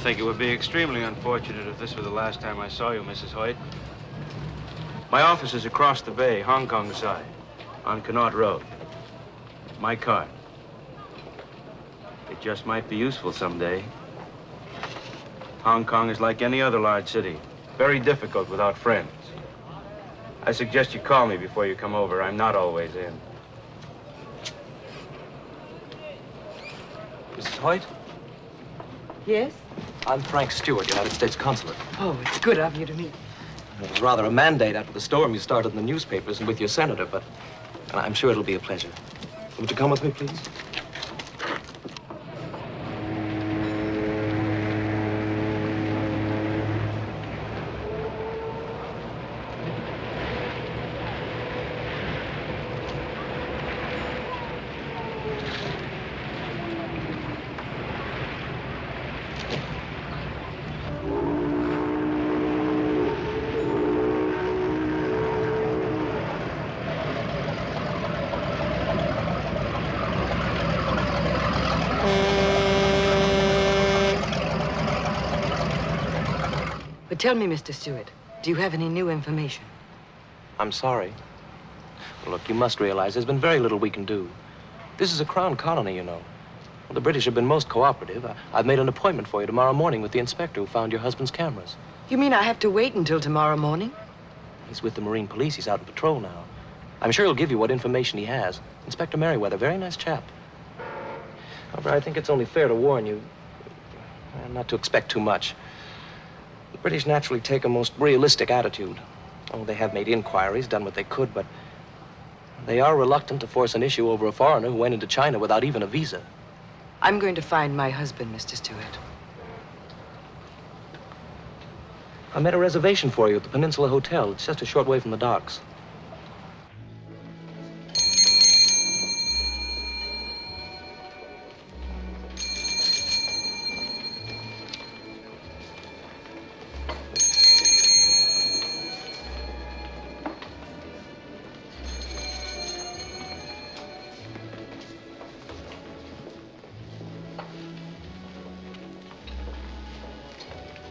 think it would be extremely unfortunate if this were the last time I saw you, Mrs. Hoyt. My office is across the bay, Hong Kong side, on Connaught Road. My card. It just might be useful someday. Hong Kong is like any other large city. Very difficult without friends. I suggest you call me before you come over. I'm not always in. Mrs. Hoyt? Yes? I'm Frank Stewart, United States Consulate. Oh, it's good of you to meet. It was rather a mandate after the storm you started in the newspapers and with your senator, but I'm sure it'll be a pleasure. Would you come with me, please? But tell me, Mr. Stewart, do you have any new information? I'm sorry. Look, you must realize there's been very little we can do. This is a crown colony, you know. Well, the British have been most cooperative. I've made an appointment for you tomorrow morning with the inspector who found your husband's cameras. You mean I have to wait until tomorrow morning? He's with the Marine Police. He's out on patrol now. I'm sure he'll give you what information he has. Inspector Merryweather, very nice chap. However, I think it's only fair to warn you not to expect too much. The British naturally take a most realistic attitude. Oh, they have made inquiries, done what they could, but they are reluctant to force an issue over a foreigner who went into China without even a visa. I'm going to find my husband, Mr. Stewart. I made a reservation for you at the Peninsula Hotel. It's just a short way from the docks.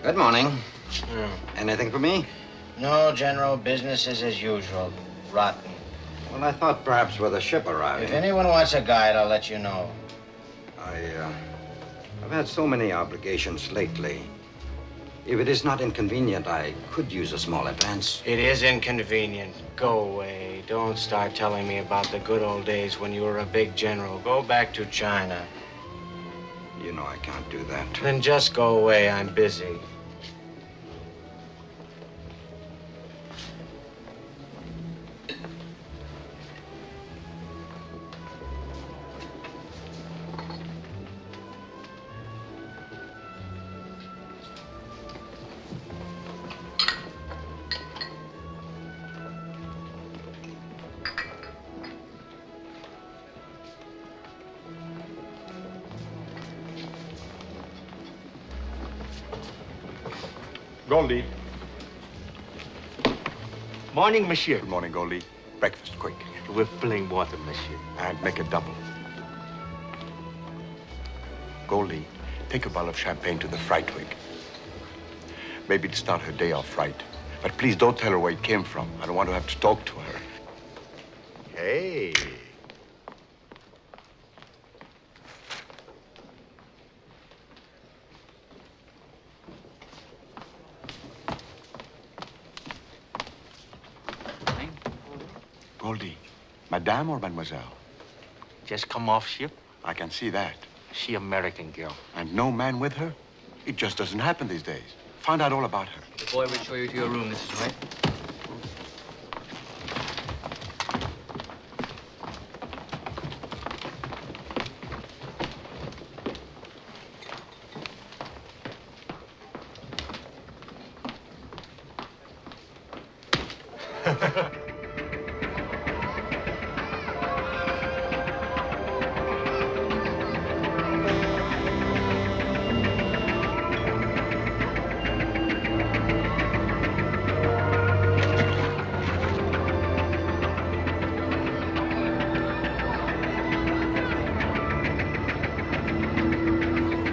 Good morning. Anything for me? No, General. Business is as usual. Rotten. Well, I thought perhaps with a ship arriving. If anyone wants a guide, I'll let you know. I've had so many obligations lately. If it is not inconvenient, I could use a small advance. It is inconvenient. Go away. Don't start telling me about the good old days when you were a big general. Go back to China. You know I can't do that. Then just go away. I'm busy. Goldie. Morning, monsieur. Good morning, Goldie. Breakfast, quick. With plain water, monsieur. And make it double. Goldie, take a bottle of champagne to the fright wig. Maybe to start her day off right. But please don't tell her where it came from. I don't want to have to talk to her. Hey. Goldie, Madame or Mademoiselle? Just come off ship. I can see that. She American girl. And no man with her? It just doesn't happen these days. Find out all about her. The boy will show you to your room, Mrs. Hoyt.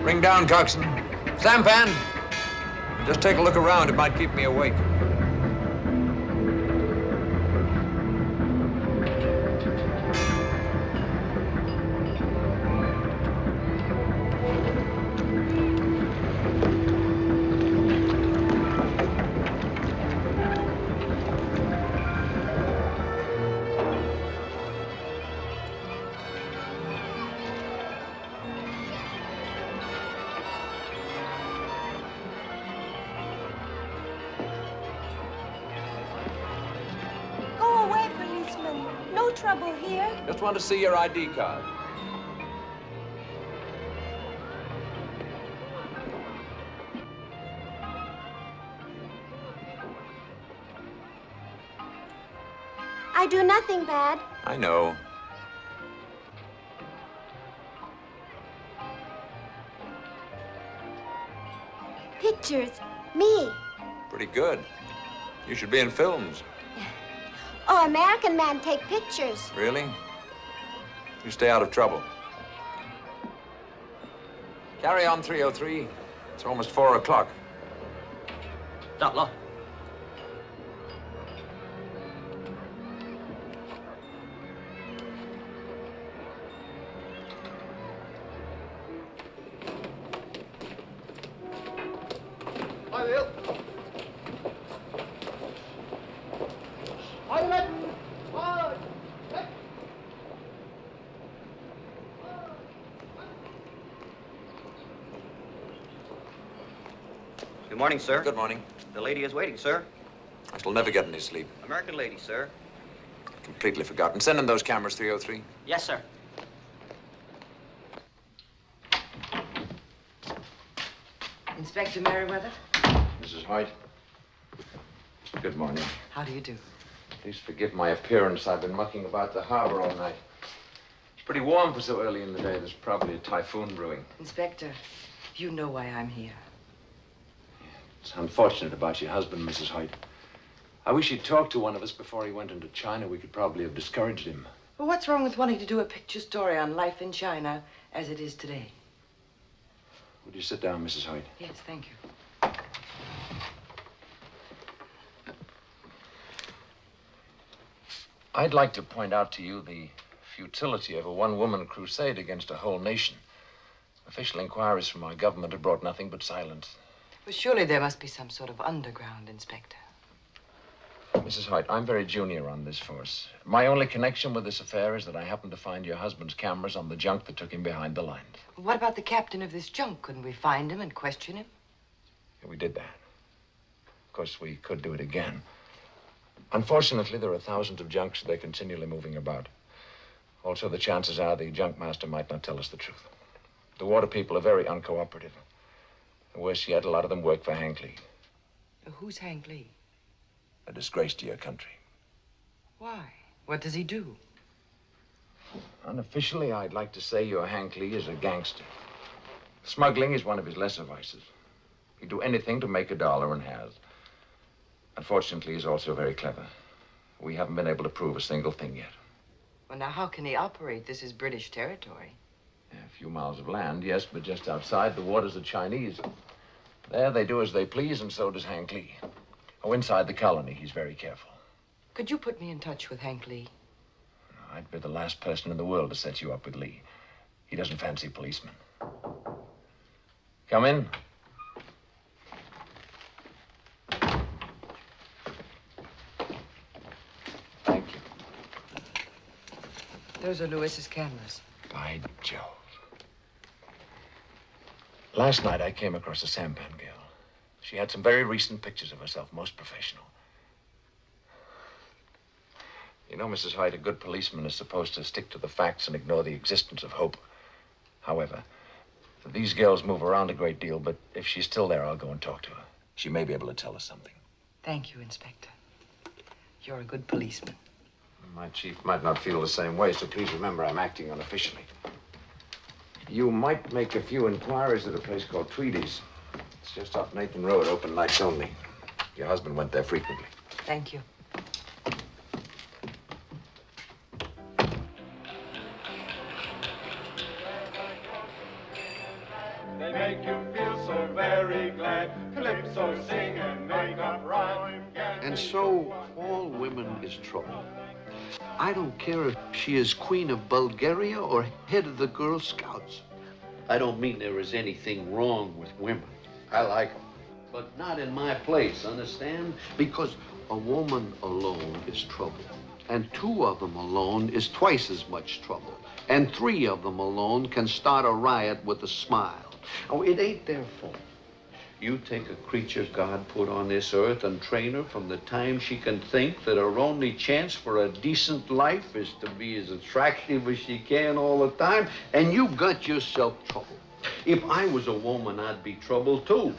Bring down, coxswain. Sampan, just take a look around. It might keep me awake. Just want to see your ID card. I do nothing bad. I know. Pictures. Me. Pretty good. You should be in films. Oh, American man take pictures. Really? You stay out of trouble. Carry on, 303. It's almost 4 o'clock. Doctor. Hi, Will. Hi, Will. Hi. Good morning, sir. Good morning. The lady is waiting, sir. I shall never get any sleep. American lady, sir. Completely forgotten. Send in those cameras, 303. Yes, sir. Inspector Merryweather? Mrs. Hoyt. Good morning. How do you do? Please forgive my appearance. I've been mucking about the harbor all night. It's pretty warm for so early in the day. There's probably a typhoon brewing. Inspector, you know why I'm here. It's unfortunate about your husband, Mrs. Hoyt. I wish he'd talked to one of us before he went into China. We could probably have discouraged him. Well, what's wrong with wanting to do a picture story on life in China as it is today? Would you sit down, Mrs. Hoyt? Yes, thank you. I'd like to point out to you the futility of a one-woman crusade against a whole nation. Official inquiries from our government have brought nothing but silence. Well, surely there must be some sort of underground, Inspector. Mrs. Hoyt, I'm very junior on this force. My only connection with this affair is that I happened to find your husband's cameras on the junk that took him behind the lines. What about the captain of this junk? Couldn't we find him and question him? Yeah, we did that. Of course, we could do it again. Unfortunately, there are thousands of junks. They're continually moving about. Also, the chances are the junk master might not tell us the truth. The water people are very uncooperative. Worse yet, a lot of them work for Hank Lee. Who's Hank Lee? A disgrace to your country. Why? What does he do? Unofficially, I'd like to say your Hank Lee is a gangster. Smuggling is one of his lesser vices. He'd do anything to make a dollar and has. Unfortunately, he's also very clever. We haven't been able to prove a single thing yet. Well, now, how can he operate? This is British territory. A few miles of land, yes, but just outside, the waters are Chinese. There, they do as they please, and so does Hank Lee. Oh, inside the colony, he's very careful. Could you put me in touch with Hank Lee? I'd be the last person in the world to set you up with Lee. He doesn't fancy policemen. Come in. Thank you. Those are Lewis's cameras. By Jove. Last night, I came across a sampan girl. She had some very recent pictures of herself, most professional. You know, Mrs. Hoyt, a good policeman is supposed to stick to the facts and ignore the existence of hope. However, these girls move around a great deal, but if she's still there, I'll go and talk to her. She may be able to tell us something. Thank you, Inspector. You're a good policeman. My chief might not feel the same way, so please remember I'm acting unofficially. You might make a few inquiries at a place called Tweedy's. It's just off Nathan Road, open nights only. Your husband went there frequently. Thank you. They make you feel so very So sing and make up rhyme. And so all women is trouble. I don't care if she is Queen of Bulgaria or head of the Girl Scouts. I don't mean there is anything wrong with women. I like them. But not in my place, understand? Because a woman alone is trouble. And 2 of them alone is twice as much trouble. And 3 of them alone can start a riot with a smile. Oh, it ain't their fault. You take a creature God put on this earth and train her from the time she can think that her only chance for a decent life is to be as attractive as she can all the time, and you got yourself trouble. If I was a woman, I'd be trouble too.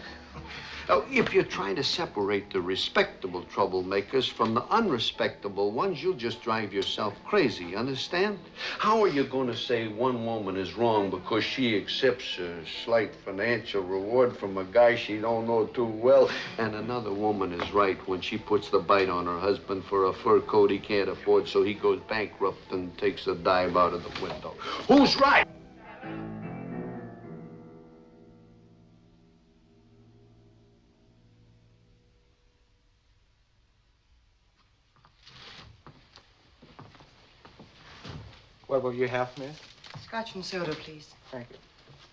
If you're trying to separate the respectable troublemakers from the unrespectable ones, you'll just drive yourself crazy, understand? How are you going to say one woman is wrong because she accepts a slight financial reward from a guy she don't know too well, and another woman is right when she puts the bite on her husband for a fur coat he can't afford, so he goes bankrupt and takes a dive out of the window? Who's right? What will you have, miss? Scotch and soda, please. Thank you.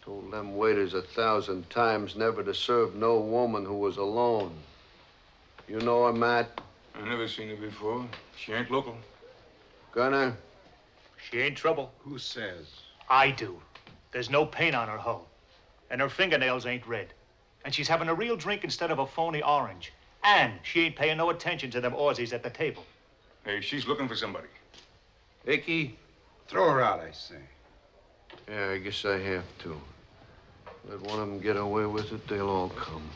Told them waiters 1,000 times never to serve no woman who was alone. You know her, Matt? I never seen her before. She ain't local. Gunner? She ain't trouble. Who says? I do. There's no paint on her hull. And her fingernails ain't red. And she's having a real drink instead of a phony orange. And she ain't paying no attention to them Aussies at the table. Hey, she's looking for somebody. Icky? Throw her out, I say. Yeah, I guess I have to. Let one of them get away with it, they'll all come.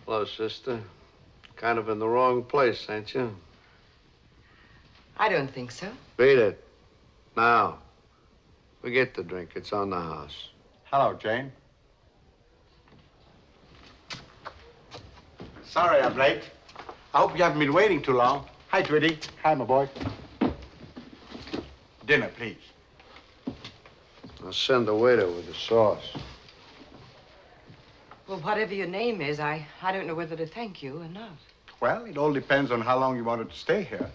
Hello, sister. Kind of in the wrong place, ain't you? I don't think so. Beat it. Now, forget the drink. It's on the house. Hello, Jane. Sorry I'm late. I hope you haven't been waiting too long. Hi, Twitty. Hi, my boy. Dinner, please. I'll send the waiter with the sauce. Well, whatever your name is, I don't know whether to thank you or not. Well, it all depends on how long you wanted to stay here.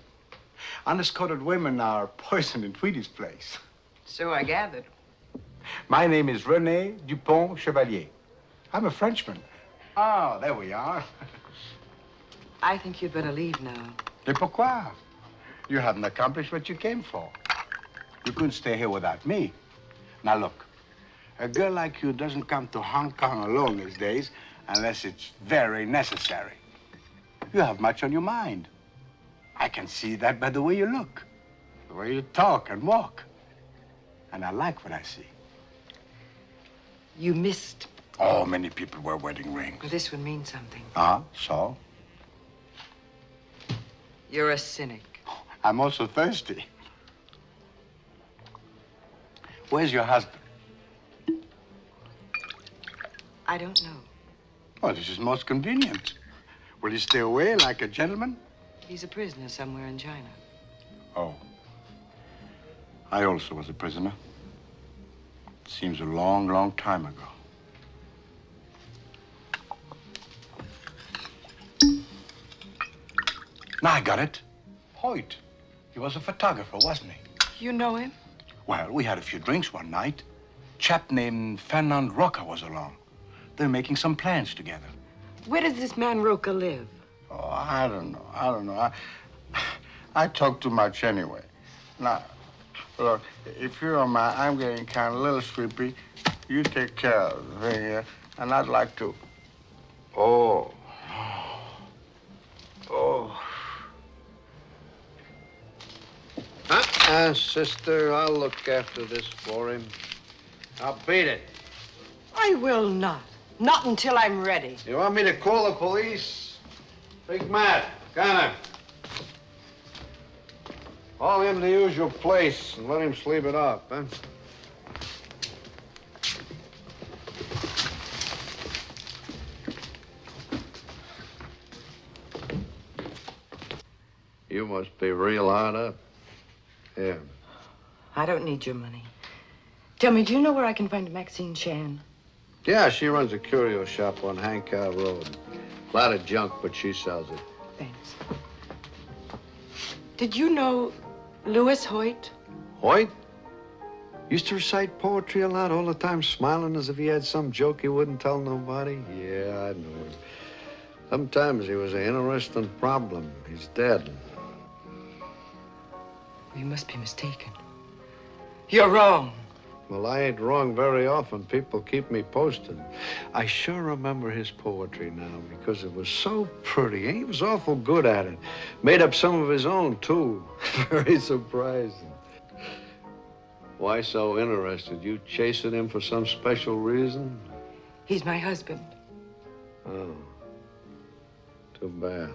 Honest-coated women are poison in Tweedy's place. So I gathered. My name is René Dupont Chevalier. I'm a Frenchman. Ah, there we are. I think you'd better leave now. Et pourquoi? You haven't accomplished what you came for. You couldn't stay here without me. Now, look. A girl like you doesn't come to Hong Kong alone these days unless it's very necessary. You have much on your mind. I can see that by the way you look, the way you talk and walk. And I like what I see. You missed. Oh, many people wear wedding rings. Well, this would mean something. So? You're a cynic. I'm also thirsty. Where's your husband? I don't know. Well, this is most convenient. Will you stay away like a gentleman? He's a prisoner somewhere in China. Oh. I also was a prisoner. Seems a long, long time ago. Now I got it. Hoyt. He was a photographer, wasn't he? You know him? Well, we had a few drinks one night. Chap named Fernand Rocha was along. They're making some plans together. Where does this man Rocha live? Oh, I don't know. I talk too much anyway. Now, look, if you don't mind, I'm getting kind of a little sleepy. You take care of the thing here, and I'd like to... Oh. Sister, I'll look after this for him. I'll beat it. I will not. Not until I'm ready. You want me to call the police? Big Matt, Gann. Haul him to the usual place and let him sleep it off, huh? You must be real hard up. Yeah. I don't need your money. Tell me, do you know where I can find Maxine Chan? Yeah, she runs a curio shop on Hancock Road. A lot of junk, but she sells it. Thanks. Did you know Louis Hoyt? Hoyt? Used to recite poetry a lot, all the time smiling as if he had some joke he wouldn't tell nobody. Yeah, I know him. Sometimes he was an interesting problem. He's dead. You must be mistaken. You're wrong. Well, I ain't wrong very often. People keep me posted. I sure remember his poetry now because it was so pretty. He was awful good at it. Made up some of his own, too. Very surprising. Why so interested? You chasing him for some special reason? He's my husband. Oh. Too bad.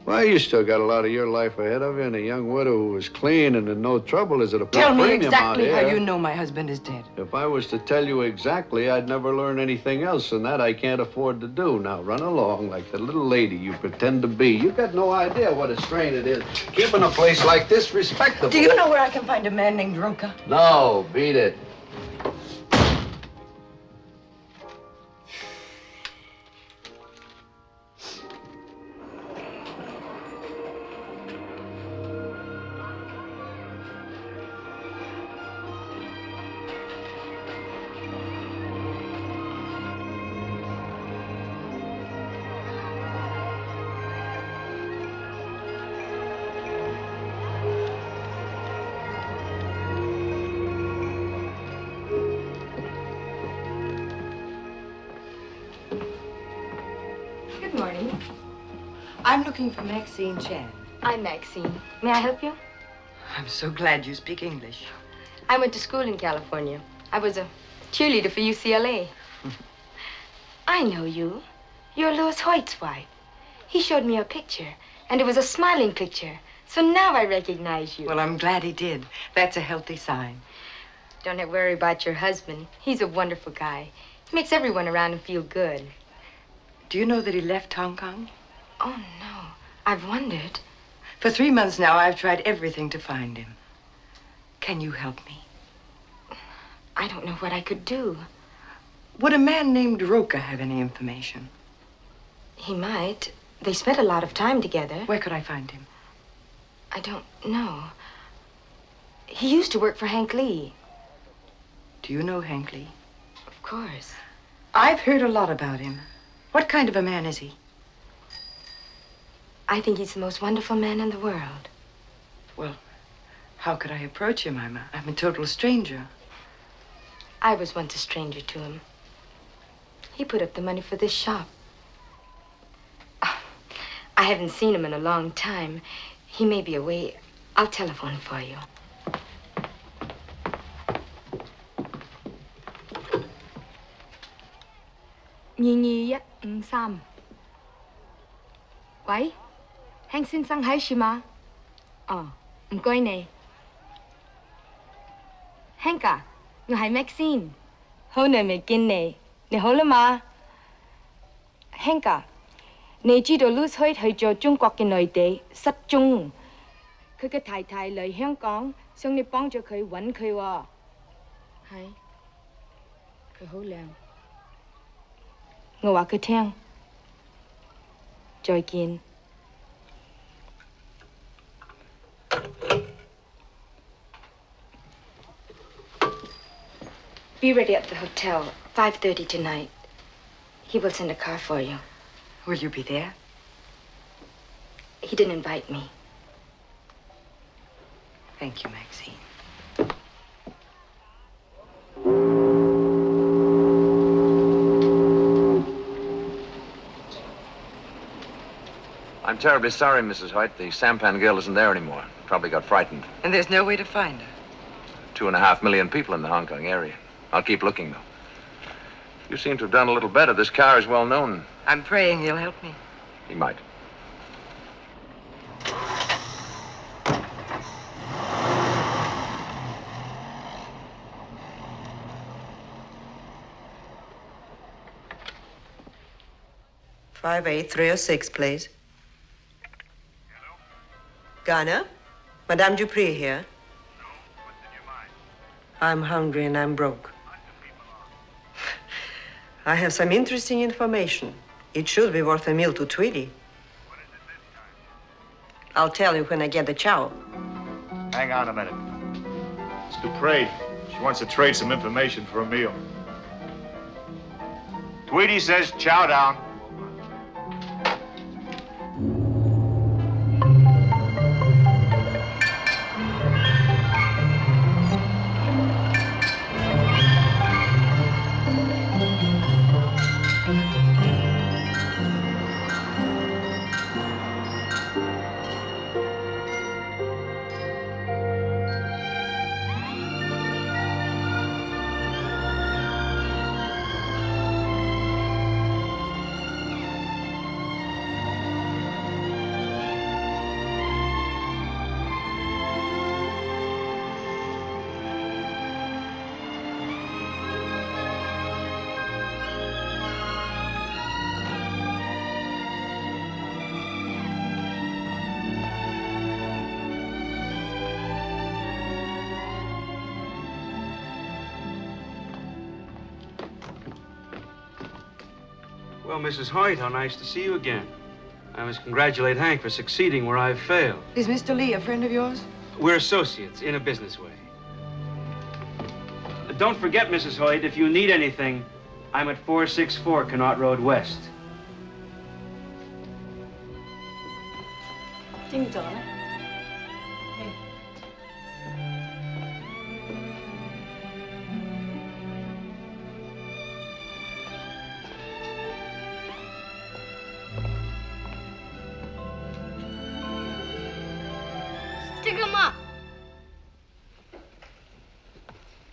Well, you still got a lot of your life ahead of you, and a young widow who was clean and in no trouble is at a Tell me premium exactly out how here. you know my husband is dead. If I was to tell you exactly, I'd never learn anything else, and that I can't afford to do. Now, run along like the little lady you pretend to be. You got no idea what a strain it is keeping a place like this respectable. Do you know where I can find a man named Rocha? No, beat it. Good morning. I'm looking for Maxine Chan. I'm Maxine. May I help you? I'm so glad you speak English. I went to school in California. I was a cheerleader for UCLA. I know you. You're Louis Hoyt's wife. He showed me a picture, and it was a smiling picture. So now I recognize you. Well, I'm glad he did. That's a healthy sign. Don't have to worry about your husband. He's a wonderful guy. He makes everyone around him feel good. Do you know that he left Hong Kong? Oh, no. I've wondered. For 3 months now, I've tried everything to find him. Can you help me? I don't know what I could do. Would a man named Rocha have any information? He might. They spent a lot of time together. Where could I find him? I don't know. He used to work for Hank Lee. Do you know Hank Lee? Of course. I've heard a lot about him. What kind of a man is he? I think he's the most wonderful man in the world. Well, how could I approach him? I'm a total stranger. I was once a stranger to him. He put up the money for this shop. I haven't seen him in a long time. He may be away. I'll telephone for you.喂, 興先生喺樹嘛？哦，唔該你。Hank啊，我係 Maxine，好耐未見你，你好啦嘛 ？Hank啊，你知道 Louis Hoyt 去咗中國嘅內地失蹤，佢嘅太太嚟香港，想你幫助佢揾佢喎。係，佢好靚。我話佢聽，再見。Be ready at the hotel, 5:30 tonight. He will send a car for you. Will you be there? He didn't invite me. Thank you, Maxine. I'm terribly sorry, Mrs. Hoyt. The sampan girl isn't there anymore. Probably got frightened. And there's no way to find her. 2.5 million people in the Hong Kong area. I'll keep looking, though. You seem to have done a little better. This car is well known. I'm praying he'll help me. He might. Five 306, please. Ghana? Madame Dupree here. I'm hungry and I'm broke. I have some interesting information. It should be worth a meal to Tweety. I'll tell you when I get the chow. Hang on a minute. It's Dupree. She wants to trade some information for a meal. Tweety says chow down. Well, Mrs. Hoyt, how nice to see you again. I must congratulate Hank for succeeding where I've failed. Is Mr. Lee a friend of yours? We're associates in a business way. Don't forget, Mrs. Hoyt, if you need anything, I'm at 464 Connaught Road West. Ding dong. Stick 'em up.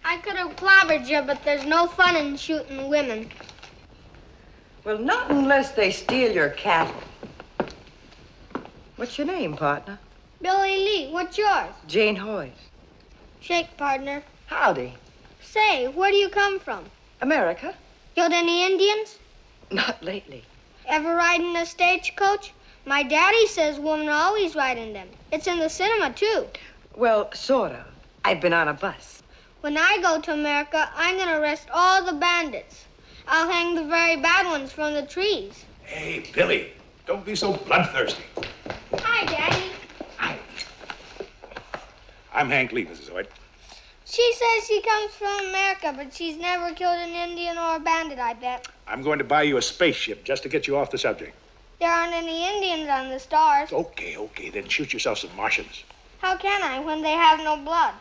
I could have clobbered you, but there's no fun in shooting women. Well, not unless they steal your cattle. What's your name, partner? Billy Lee, what's yours? Jane Hoyt. Shake, partner. Howdy. Say, where do you come from? America? Killed any Indians? Not lately. Ever ride in a stagecoach? My daddy says women always ride in them. It's in the cinema, too. Well, sort of. I've been on a bus. When I go to America, I'm going to arrest all the bandits. I'll hang the very bad ones from the trees. Hey, Billy, don't be so bloodthirsty. Hi, Daddy. I'm Hank Lee, Mrs. Hoyt. She says she comes from America, but she's never killed an Indian or a bandit, I bet. I'm going to buy you a spaceship just to get you off the subject. There aren't any Indians on the stars. Okay, then shoot yourself some Martians. How can I when they have no blood?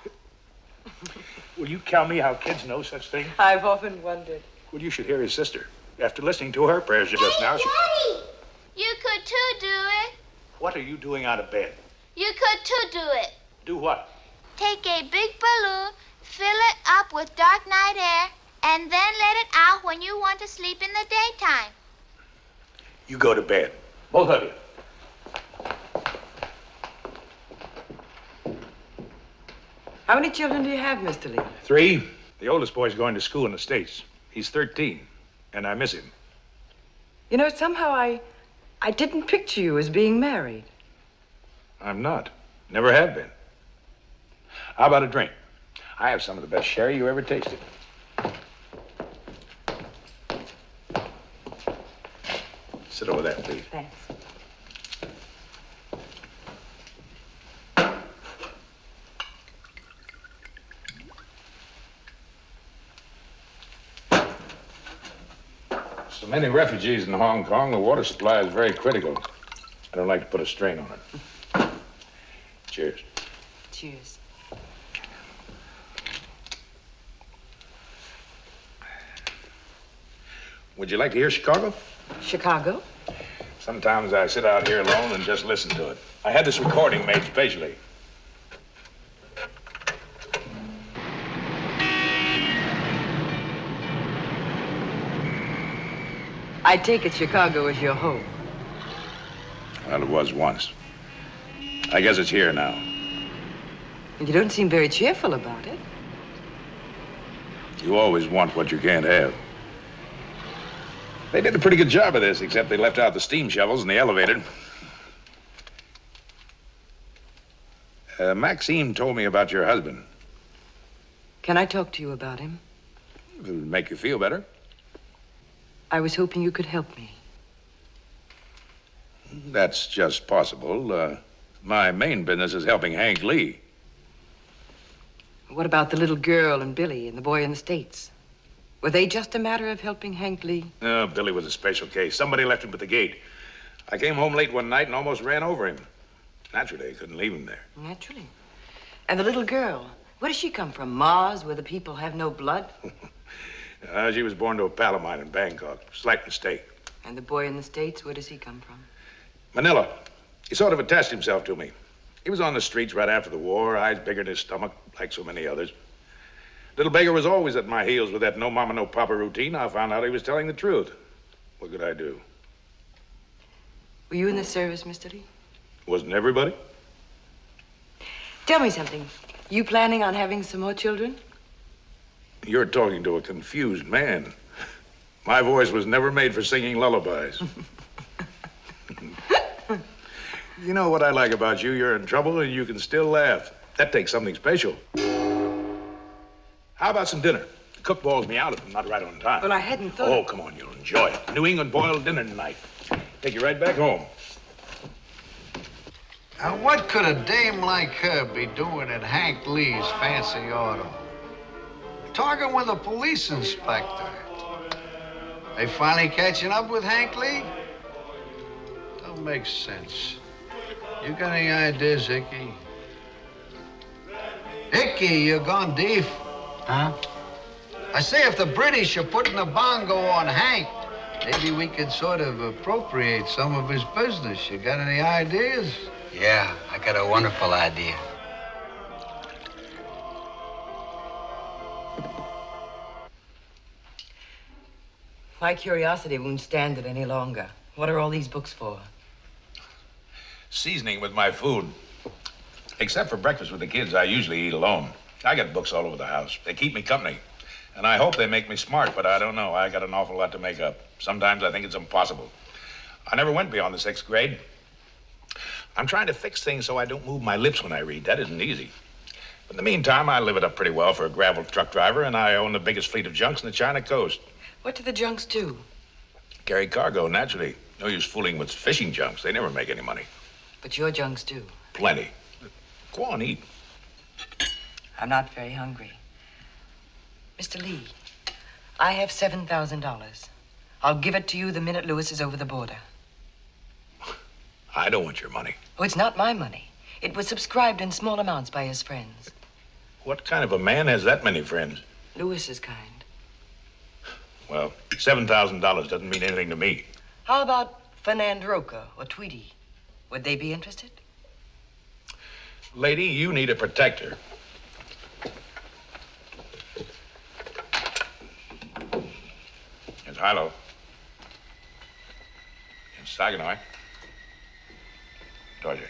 Will you tell me how kids know such things? I've often wondered. Well, you should hear his sister. After listening to her prayers just now, Daddy! You could too do it. What are you doing out of bed? You could too do it. Do what? Take a big balloon, fill it up with dark night air, and then let it out when you want to sleep in the daytime. You go to bed. Both of you. How many children do you have, Mr. Lee? 3. The oldest boy's going to school in the States. He's 13, and I miss him. You know, somehow I didn't picture you as being married. I'm not. Never have been. How about a drink? I have some of the best sherry you ever tasted. Sit over there, please. Thanks. So many refugees in Hong Kong, the water supply is very critical. I don't like to put a strain on it. Cheers. Cheers. Would you like to hear Chicago? Chicago? Sometimes I sit out here alone and just listen to it. I had this recording made specially. I take it Chicago is your home. Well, it was once. I guess it's here now. And you don't seem very cheerful about it. You always want what you can't have. They did a pretty good job of this, except they left out the steam shovels and the elevator. Maxime told me about your husband. Can I talk to you about him? It'll make you feel better. I was hoping you could help me. That's just possible. My main business is helping Hank Lee. What about the little girl and Billy and the boy in the States? Were they just a matter of helping Hank Lee? Billy was a special case. Somebody left him at the gate. I came home late one night and almost ran over him. Naturally, I couldn't leave him there. Naturally. And the little girl, where does she come from? Mars, where the people have no blood? She was born to a pal of mine in Bangkok. Slight mistake. And the boy in the States, where does he come from? Manila. He sort of attached himself to me. He was on the streets right after the war, eyes bigger than his stomach, like so many others. Little beggar was always at my heels with that no mama, no papa routine. I found out he was telling the truth. What could I do? Were you in the service, Mr. Lee? Wasn't everybody? Tell me something. You planning on having some more children? You're talking to a confused man. My voice was never made for singing lullabies. You know what I like about you? You're in trouble and you can still laugh. That takes something special. How about some dinner? The cook boils me out if I'm not right on time. Well, I hadn't thought... Oh, come on, you'll enjoy it. New England boiled dinner tonight. Take you right back home. Now, what could a dame like her be doing at Hank Lee's fancy auto? Talking with a police inspector. They finally catching up with Hank Lee? Don't make sense. You got any ideas, Icky? Icky, you're gone deaf. Huh? I say if the British are putting a bongo on Hank, maybe we could sort of appropriate some of his business. You got any ideas? Yeah, I got a wonderful idea. My curiosity won't stand it any longer. What are all these books for? Seasoning with my food. Except for breakfast with the kids, I usually eat alone. I got books all over the house. They keep me company. And I hope they make me smart, but I don't know. I got an awful lot to make up. Sometimes I think it's impossible. I never went beyond the 6th grade. I'm trying to fix things so I don't move my lips when I read. That isn't easy. But in the meantime, I live it up pretty well for a gravel truck driver, and I own the biggest fleet of junks in the China coast. What do the junks do? Carry cargo, naturally. No use fooling with fishing junks. They never make any money. But your junks do. Plenty. Go on, eat. I'm not very hungry. Mr. Lee, I have $7,000. I'll give it to you the minute Lewis is over the border. I don't want your money. Oh, it's not my money. It was subscribed in small amounts by his friends. What kind of a man has that many friends? Lewis's kind. Well, $7,000 doesn't mean anything to me. How about Fernand Rocha or Tweety? Would they be interested? Lady, you need a protector. It's Hilo. It's Saganoi. Torje.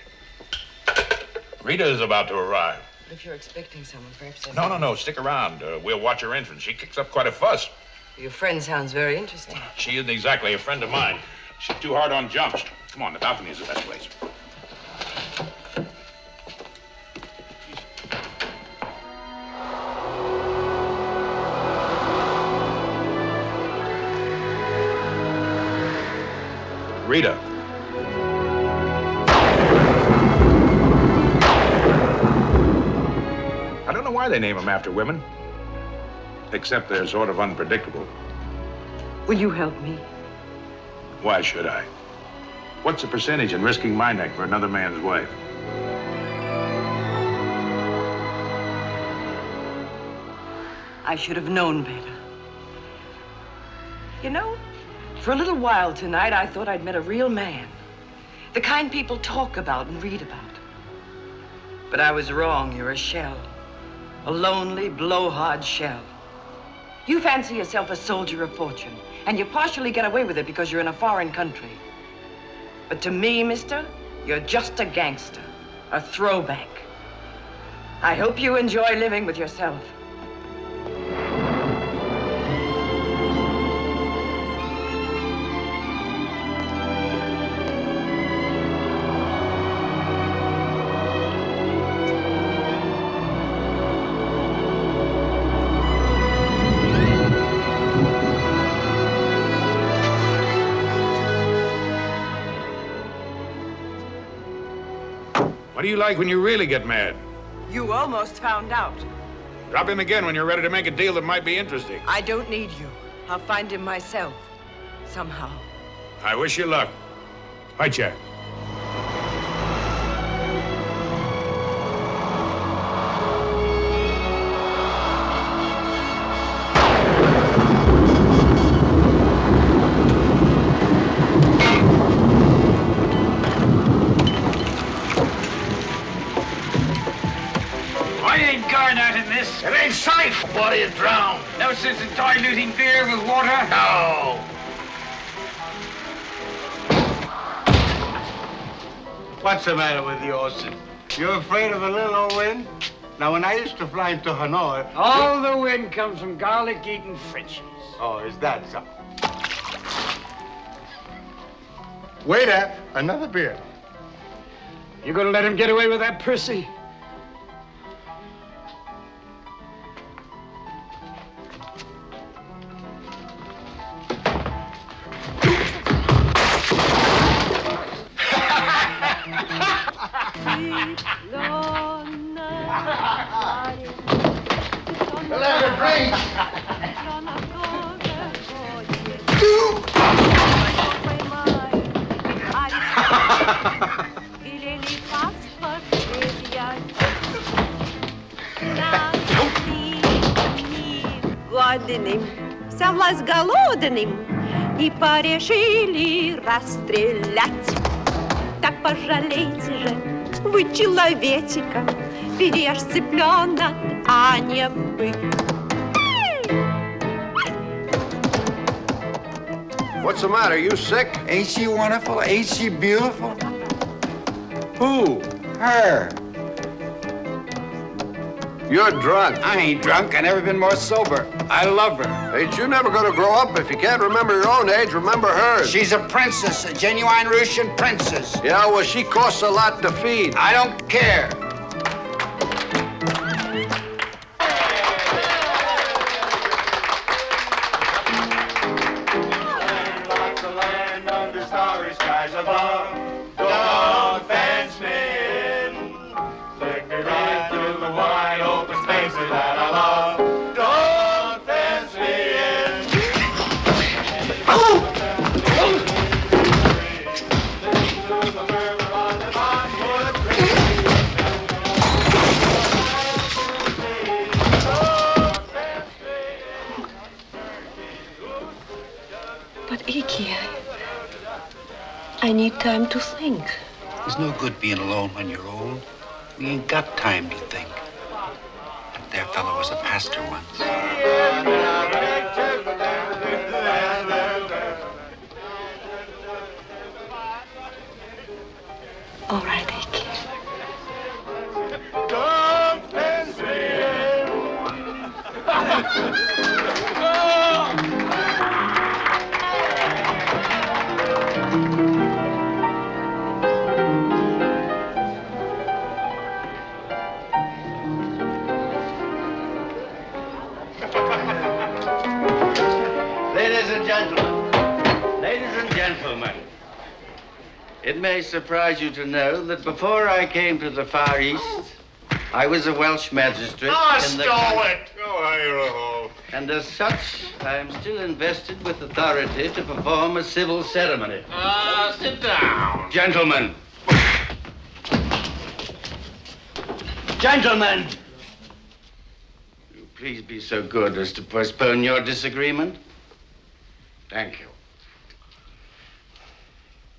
Rita is about to arrive. If you're expecting someone, perhaps... No. Stick around. We'll watch her entrance. She kicks up quite a fuss. Your friend sounds very interesting. She isn't exactly a friend of mine. She's too hard on jumps. Come on, the balcony is the best place. Rita. I don't know why they name them after women. Except they're sort of unpredictable. Will you help me? Why should I? What's the percentage in risking my neck for another man's wife? I should have known better. You know, for a little while tonight, I thought I'd met a real man. The kind people talk about and read about. But I was wrong. You're a shell. A lonely, blowhard shell. You fancy yourself a soldier of fortune, and you partially get away with it because you're in a foreign country. But to me, mister, you're just a gangster, a throwback. I hope you enjoy living with yourself. What do you like when you really get mad? You almost found out. Drop him again when you're ready to make a deal that might be interesting. I don't need you. I'll find him myself. Somehow. I wish you luck. Hi, Jack. It ain't safe. Body is drowned. No sense in diluting beer with water? No. What's the matter with you, Olsen? You're afraid of a little old wind? Now, when I used to fly into Hanoi... All the wind comes from garlic-eating Frenchies. Oh, is that so? Waiter, another beer. You gonna let him get away with that, Percy? Let her drink. Годным, совлас голодным, и порешили расстрелять. Так пожалейте же вы человечика, ведь я ж цыпленок, а не бык. What's the matter? You sick? Ain't she wonderful? Ain't she beautiful? Who? Her. You're drunk. I ain't drunk. I never been more sober. I love her. Ain't you never gonna grow up? If you can't remember your own age, remember hers. She's a princess, a genuine Russian princess. Yeah, well, she costs a lot to feed. I don't care. Lots of land under starry skies above. Don't fence me in. Take me right through the wide open spaces that I love. Don't fence me in. But Iki, I need time to think. It's no good being alone when you're old. We ain't got time to think. That there fellow was a pastor once. All right, Iki. Don't fence me Ladies and gentlemen, it may surprise you to know that before I came to the Far East, I was a Welsh magistrate in the country. And as such, I am still invested with authority to perform a civil ceremony. Sit down. Gentlemen. Gentlemen! Will you please be so good as to postpone your disagreement? Thank you.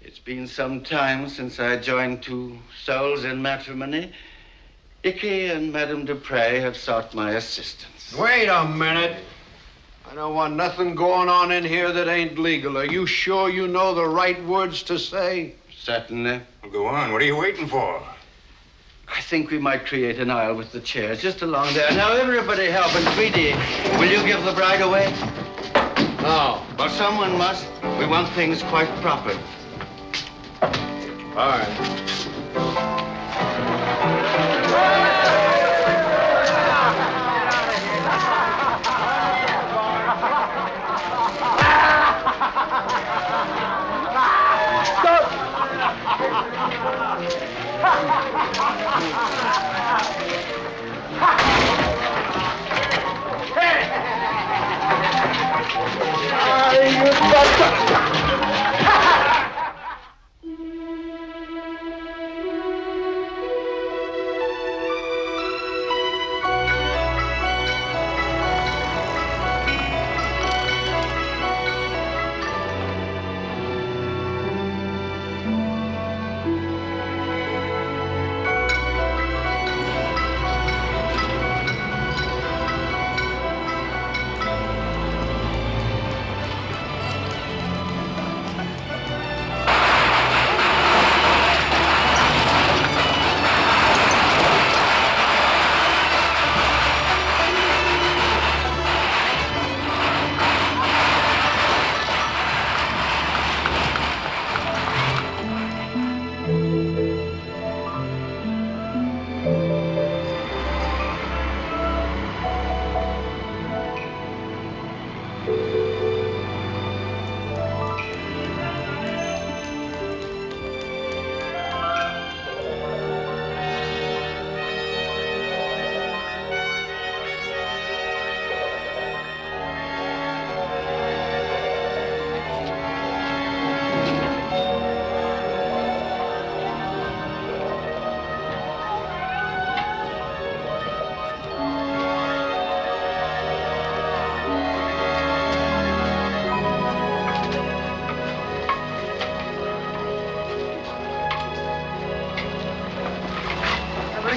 It's been some time since I joined two souls in matrimony. Icky and Madame Dupre have sought my assistance. Wait a minute. I don't want nothing going on in here that ain't legal. Are you sure you know the right words to say? Certainly. Well, go on. What are you waiting for? I think we might create an aisle with the chairs just along there. Now, everybody help. And Tweety, will you give the bride away? No. Well, someone must. We want things quite proper. All right.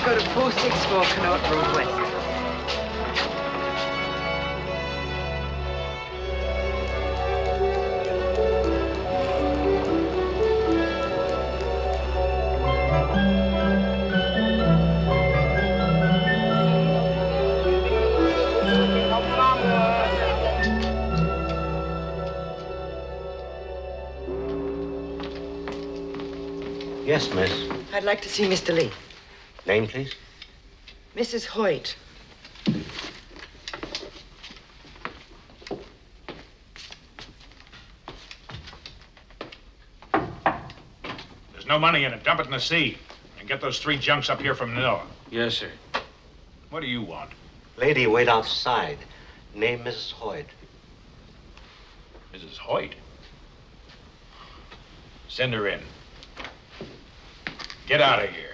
Go to 464 Connaught Road West. Yes, miss. I'd like to see Mr. Lee. Name, please? Mrs. Hoyt. There's no money in it. Dump it in the sea. And get those 3 junks up here from Manila. Yes, sir. What do you want? Lady, wait outside. Name Mrs. Hoyt. Mrs. Hoyt? Send her in. Get out of here.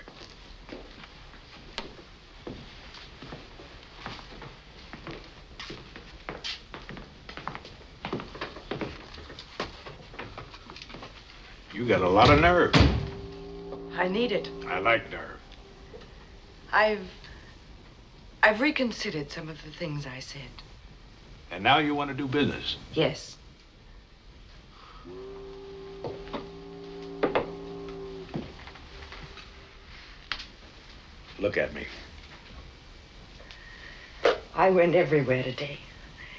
You got a lot of nerve. I need it. I like nerve. I've reconsidered some of the things I said. And now you want to do business? Yes. Look at me. I went everywhere today.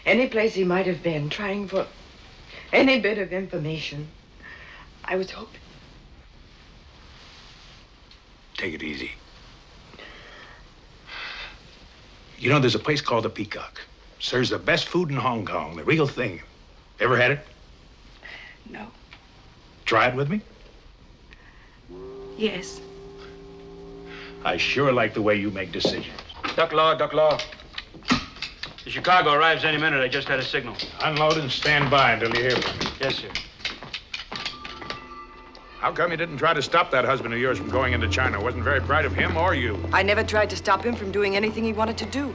Any place he might have been, trying for any bit of information. I was hoping. Take it easy. You know, there's a place called the Peacock. Serves the best food in Hong Kong, the real thing. Ever had it? No. Try it with me? Yes. I sure like the way you make decisions. Duck Law, Duck Law. The Chicago arrives any minute. I just had a signal. Unload and stand by until you hear from me. Yes, sir. How come you didn't try to stop that husband of yours from going into China? Wasn't very bright of him or you. I never tried to stop him from doing anything he wanted to do.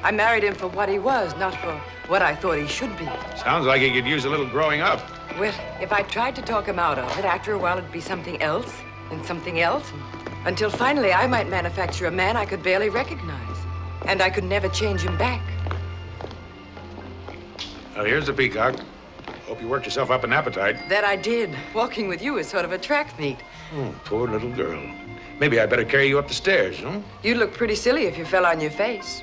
I married him for what he was, not for what I thought he should be. Sounds like he could use a little growing up. Well, if I tried to talk him out of it, after a while it'd be something else, and something else, until finally I might manufacture a man I could barely recognize. And I could never change him back. Well, here's the Peacock. Hope you worked yourself up an appetite. That I did. Walking with you is sort of a track meet. Oh, poor little girl. Maybe I better carry you up the stairs, huh? You'd look pretty silly if you fell on your face.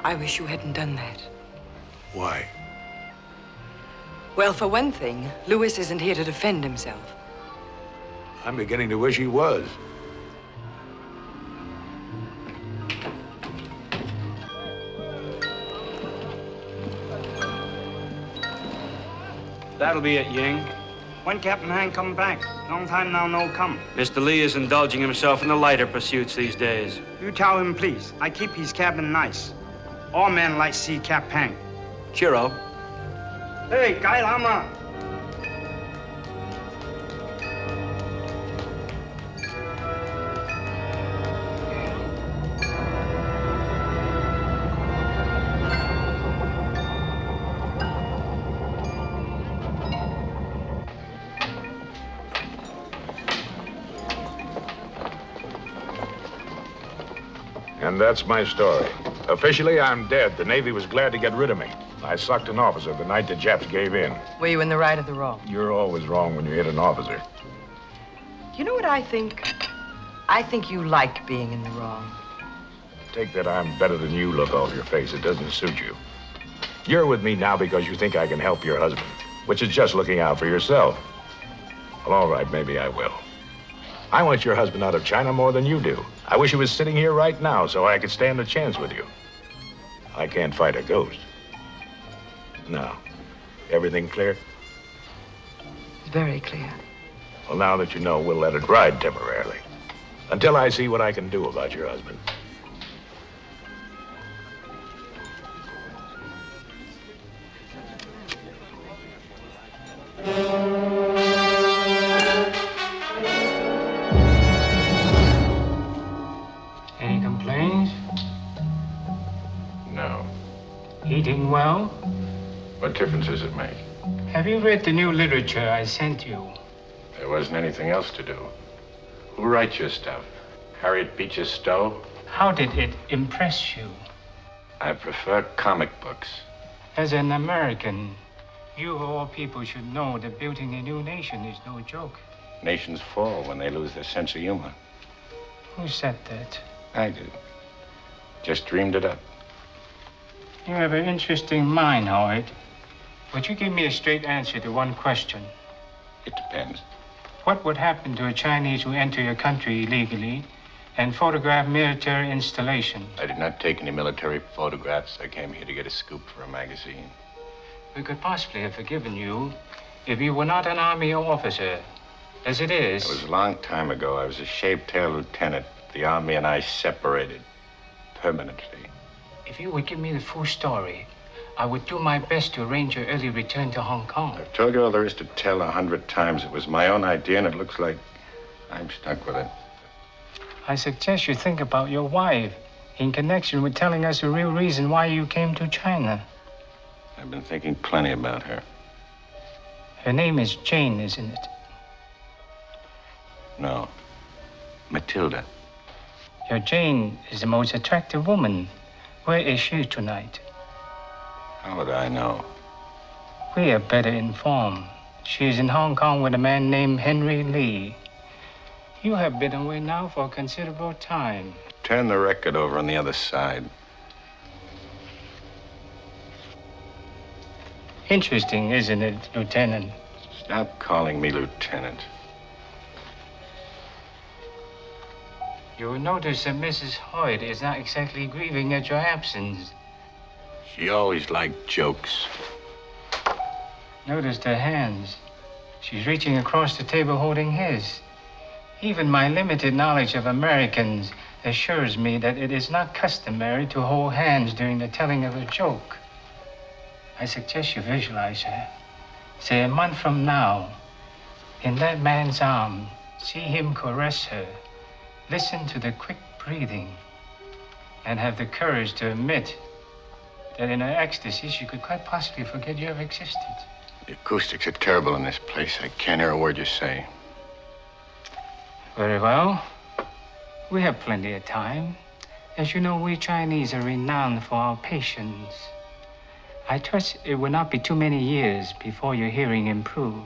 I wish you hadn't done that. Why? Well, for one thing, Louis isn't here to defend himself. I'm beginning to wish he was. That'll be it, Ying. When Captain Han come back? Long time now no come. Mr. Lee is indulging himself in the lighter pursuits these days. You tell him, please. I keep his cabin nice. All men like see Cap Han. Cheero. Hey, Guy Lama. And that's my story. Officially, I'm dead. The Navy was glad to get rid of me. I sucked an officer the night the Japs gave in. Were you in the right or the wrong? You're always wrong when you hit an officer. You know what I think? I think you like being in the wrong. Take that I'm better than you look off your face. It doesn't suit you. You're with me now because you think I can help your husband, which is just looking out for yourself. Well, all right, maybe I will. I want your husband out of China more than you do. I wish he was sitting here right now so I could stand a chance with you. I can't fight a ghost. Now, everything clear? It's very clear. Well, now that you know, we'll let it ride temporarily. Until I see what I can do about your husband. Any complaints? No. Eating well? What difference does it make? Have you read the new literature I sent you? There wasn't anything else to do. Who writes your stuff? Harriet Beecher Stowe? How did it impress you? I prefer comic books. As an American, you of all people should know that building a new nation is no joke. Nations fall when they lose their sense of humor. Who said that? I did. Just dreamed it up. You have an interesting mind, Hoyt. Would you give me a straight answer to one question? It depends. What would happen to a Chinese who enter your country illegally and photograph military installations? I did not take any military photographs. I came here to get a scoop for a magazine. We could possibly have forgiven you if you were not an army officer. As it is... It was a long time ago. I was a shaved-tail lieutenant. The army and I separated permanently. If you would give me the full story, I would do my best to arrange your early return to Hong Kong. I've told you all there is to tell 100 times. It was my own idea, and it looks like I'm stuck with it. I suggest you think about your wife in connection with telling us the real reason why you came to China. I've been thinking plenty about her. Her name is Jane, isn't it? No. Matilda. Your Jane is the most attractive woman. Where is she tonight? How would I know? We are better informed. She is in Hong Kong with a man named Henry Lee. You have been away now for a considerable time. Turn the record over on the other side. Interesting, isn't it, Lieutenant? Stop calling me Lieutenant. You will notice that Mrs. Hoyt is not exactly grieving at your absence. She always liked jokes. Noticed her hands. She's reaching across the table holding his. Even my limited knowledge of Americans assures me that it is not customary to hold hands during the telling of a joke. I suggest you visualize her. Say a month from now, in that man's arm, see him caress her. Listen to the quick breathing and have the courage to admit that in her ecstasy, she could quite possibly forget you have existed. The acoustics are terrible in this place. I can't hear a word you say. Very well. We have plenty of time. As you know, we Chinese are renowned for our patience. I trust it will not be too many years before your hearing improves.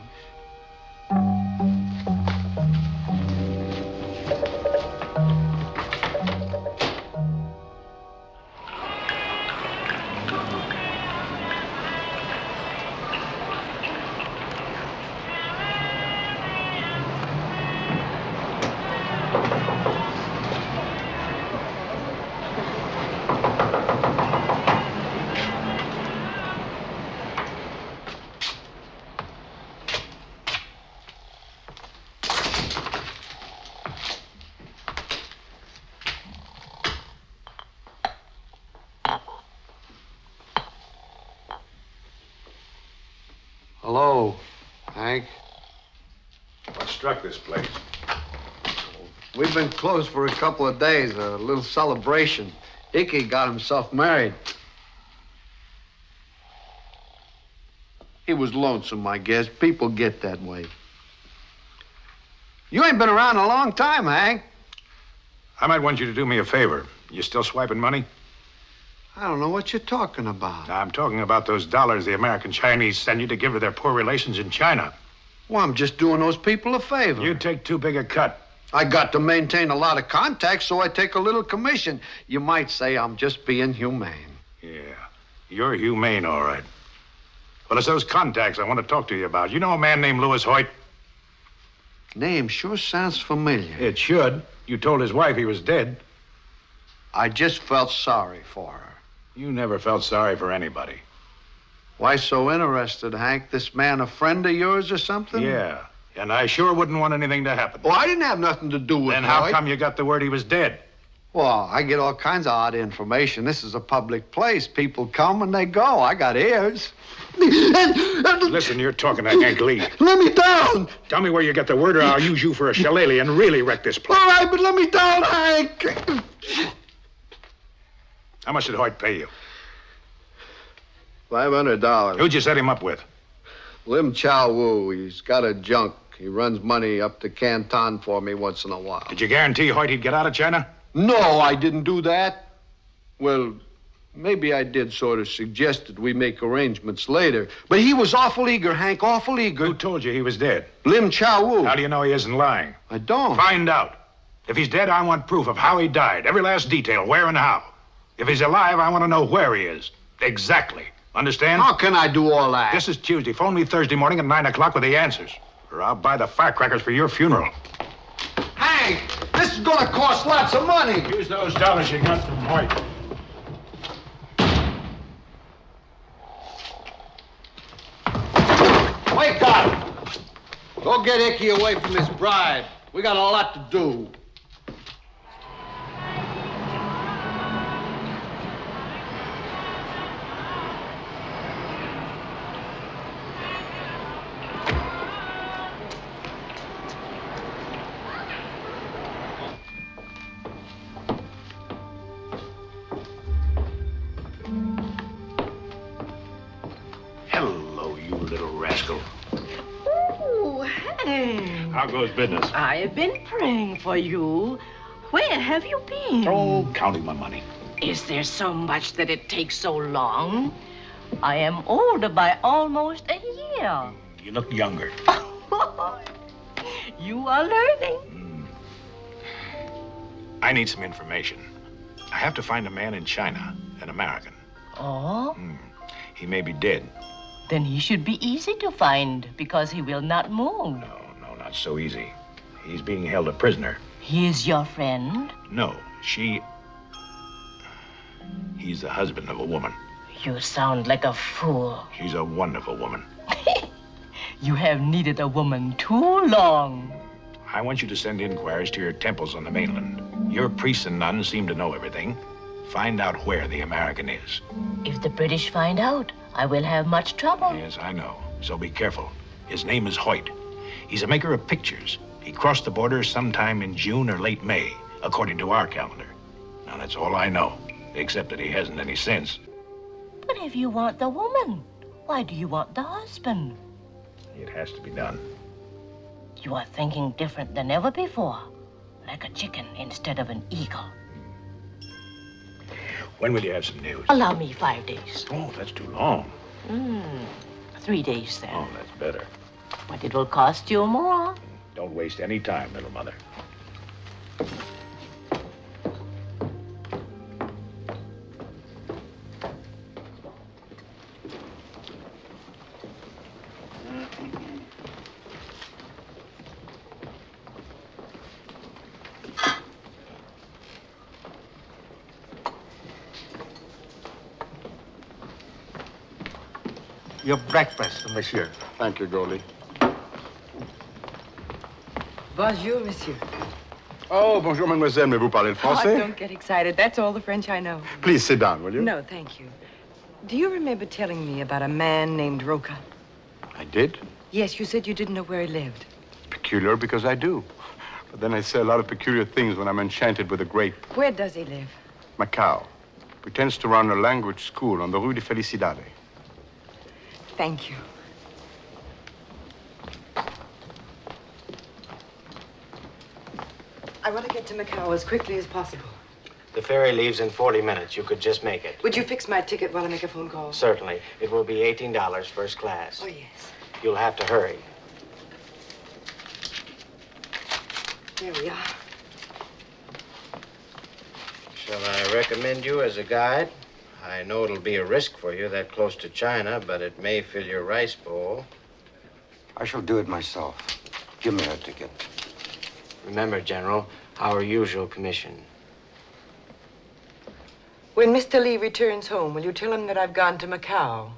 Hello, Hank. What struck this place? We've been closed for a couple of days, a little celebration. Icky got himself married. He was lonesome, I guess. People get that way. You ain't been around a long time, Hank. I might want you to do me a favor. You still swiping money? I don't know what you're talking about. I'm talking about those dollars the American Chinese send you to give to their poor relations in China. Well, I'm just doing those people a favor. You take too big a cut. I got to maintain a lot of contacts, so I take a little commission. You might say I'm just being humane. Yeah, you're humane, all right. Well, it's those contacts I want to talk to you about. You know a man named Louis Hoyt? Name sure sounds familiar. It should. You told his wife he was dead. I just felt sorry for her. You never felt sorry for anybody. Why so interested, Hank? This man a friend of yours or something? Yeah, and I sure wouldn't want anything to happen. Well, I didn't have nothing to do with it. Then how come you got the word he was dead? Well, I get all kinds of odd information. This is a public place. People come and they go. I got ears. Listen, you're talking to Hank Lee. Let me down. Tell me where you get the word or I'll use you for a shillelagh and really wreck this place. All right, but let me down, Hank. How much did Hoyt pay you? $500. Who'd you set him up with? Lim Chow Wu. He's got a junk. He runs money up to Canton for me once in a while. Did you guarantee Hoyt he'd get out of China? No, I didn't do that. Well, maybe I did sort of suggested we make arrangements later. But he was awful eager, Hank, awful eager. Who told you he was dead? Lim Chow Wu. How do you know he isn't lying? I don't. Find out. If he's dead, I want proof of how he died. Every last detail, where and how. If he's alive, I want to know where he is. Exactly. Understand? How can I do all that? This is Tuesday. Phone me Thursday morning at 9 o'clock with the answers. Or I'll buy the firecrackers for your funeral. Hank, this is gonna cost lots of money. Use those dollars you got from Hoyt. Wake up! Go get Icky away from his bride. We got a lot to do. Hello, you little rascal. Oh, hey. How goes business? I have been praying for you. Where have you been? Oh, counting my money. Is there so much that it takes so long? I am older by almost a year. You look younger. You are learning. I need some information. I have to find a man in China, an American. Oh? He may be dead. Then he should be easy to find because he will not move. No, not so easy. He's being held a prisoner. He is your friend? No, he's the husband of a woman. You sound like a fool. She's a wonderful woman. You have needed a woman too long. I want you to send inquiries to your temples on the mainland. Your priests and nuns seem to know everything. Find out where the American is. If the British find out, I will have much trouble. Yes, I know. So be careful. His name is Hoyt. He's a maker of pictures. He crossed the border sometime in June or late May, according to our calendar. Now, that's all I know, except that he hasn't any sense. But if you want the woman, why do you want the husband? It has to be done. You are thinking different than ever before, like a chicken instead of an eagle. When will you have some news? Allow me 5 days. Oh, that's too long. 3 days then. Oh, that's better. But it will cost you more. Don't waste any time, little mother. Your breakfast, monsieur. Thank you, Goldie. Bonjour, monsieur. Oh, bonjour, mademoiselle. Mais vous parlez le français? Oh, don't get excited. That's all the French I know. Please sit down, will you? No, thank you. Do you remember telling me about a man named Rocha? I did? Yes, you said you didn't know where he lived. Peculiar because I do. But then I say a lot of peculiar things when I'm enchanted with a grape. Where does he live? Macau. Pretends to run a language school on the Rue de Felicidade. Thank you. I want to get to Macau as quickly as possible. The ferry leaves in 40 minutes. You could just make it. Would you fix my ticket while I make a phone call? Certainly. It will be $18 first class. Oh, yes. You'll have to hurry. There we are. Shall I recommend you as a guide? I know it'll be a risk for you that close to China, but it may fill your rice bowl. I shall do it myself. Give me a ticket. Remember, General, our usual commission. When Mr. Lee returns home, will you tell him that I've gone to Macau?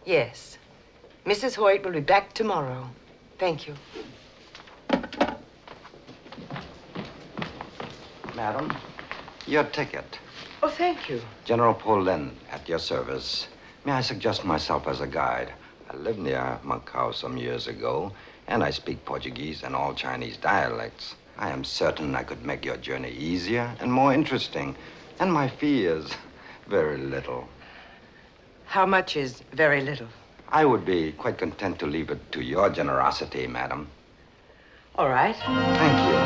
Yes. Mrs. Hoyt will be back tomorrow. Thank you. Madam, your ticket. Oh, thank you. General Paulin, at your service. May I suggest myself as a guide? I lived near Macau some years ago, and I speak Portuguese and all Chinese dialects. I am certain I could make your journey easier and more interesting. And my fee is very little. How much is very little? I would be quite content to leave it to your generosity, madam. All right. Thank you.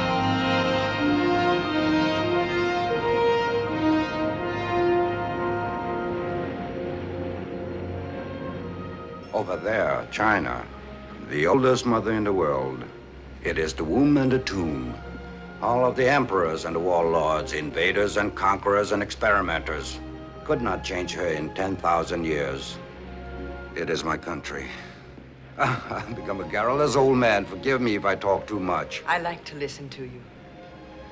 Over there, China, the oldest mother in the world. It is the womb and the tomb. All of the emperors and the warlords, invaders and conquerors and experimenters could not change her in 10,000 years. It is my country. I've become a garrulous old man. Forgive me if I talk too much. I like to listen to you.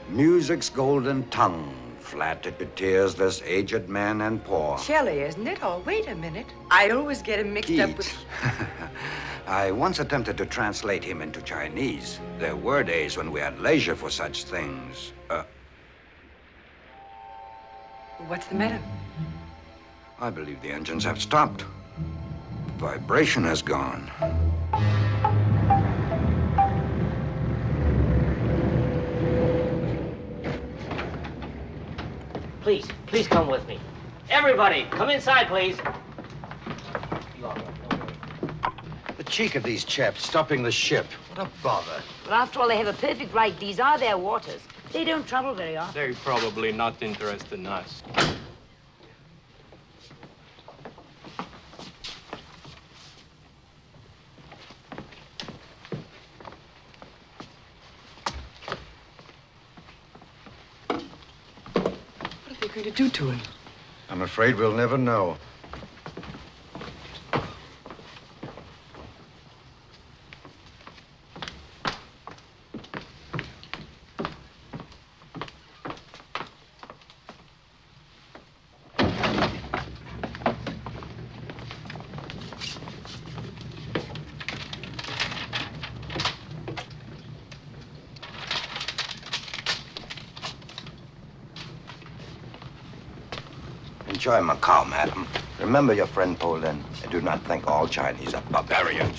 Music's golden tongue flattered to tears this aged man and poor. Shelley, isn't it? Oh, wait a minute. I always get him mixed up with... I once attempted to translate him into Chinese. There were days when we had leisure for such things. What's the matter? I believe the engines have stopped. The vibration has gone. Please come with me. Everybody, come inside, please. The cheek of these chaps stopping the ship. What a bother. But after all, they have a perfect right. These are their waters. They don't travel very often. They're probably not interested in us. What are they going to do to him? I'm afraid we'll never know. Enjoy Macau, madam. Remember your friend Paulin, and do not think all Chinese are barbarians.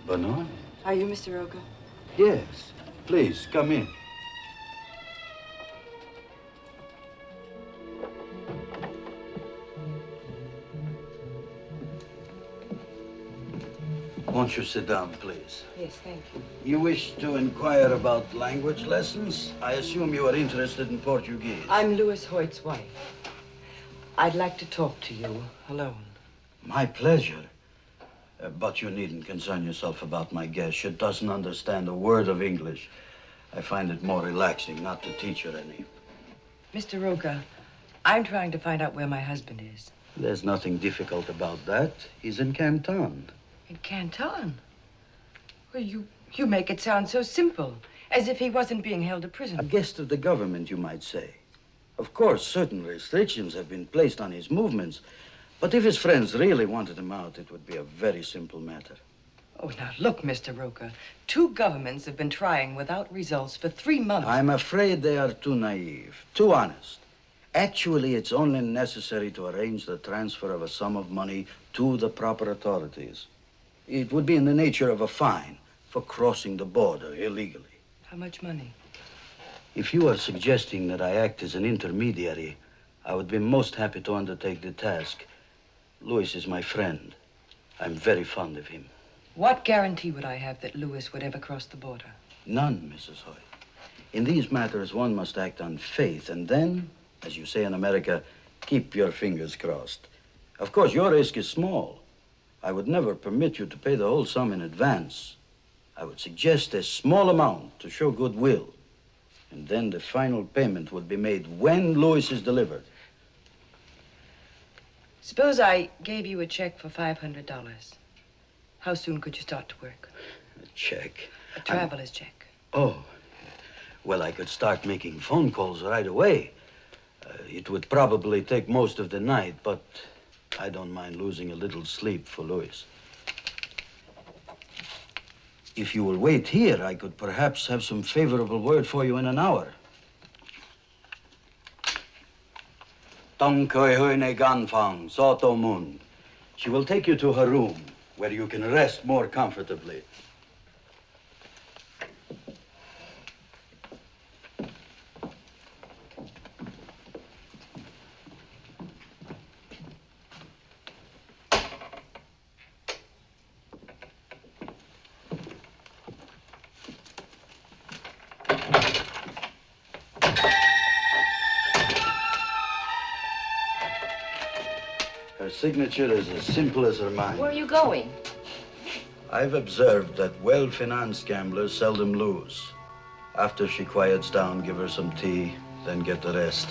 Bernard? Are you Mr. Rocha? Yes. Please, come in. Won't you sit down, please? Yes, thank you. You wish to inquire about language lessons? I assume you are interested in Portuguese. I'm Louis Hoyt's wife. I'd like to talk to you alone. My pleasure. But you needn't concern yourself about my guest. She doesn't understand a word of English. I find it more relaxing not to teach her any. Mr. Rocha, I'm trying to find out where my husband is. There's nothing difficult about that. He's in Canton. In Canton? Well, you make it sound so simple, as if he wasn't being held a prisoner. A guest of the government, you might say. Of course, certain restrictions have been placed on his movements, but if his friends really wanted him out, it would be a very simple matter. Oh, now look, Mr. Rocha. 2 governments have been trying without results for 3 months. I'm afraid they are too naive, too honest. Actually, it's only necessary to arrange the transfer of a sum of money to the proper authorities. It would be in the nature of a fine for crossing the border illegally. How much money? If you are suggesting that I act as an intermediary, I would be most happy to undertake the task. Louis is my friend. I'm very fond of him. What guarantee would I have that Louis would ever cross the border? None, Mrs. Hoyt. In these matters, one must act on faith, and then, as you say in America, keep your fingers crossed. Of course, your risk is small. I would never permit you to pay the whole sum in advance. I would suggest a small amount to show goodwill, and then the final payment would be made when Louis is delivered. Suppose I gave you a check for $500. How soon could you start to work? A check? A traveler's check. Oh, well, I could start making phone calls right away. It would probably take most of the night, but I don't mind losing a little sleep for Louis. If you will wait here, I could perhaps have some favorable word for you in an hour. Tong koi hui ne gan fang, soto mun. She will take you to her room, where you can rest more comfortably. Her signature is as simple as her mind. Where are you going? I've observed that well-financed gamblers seldom lose. After she quiets down, give her some tea, then get the rest.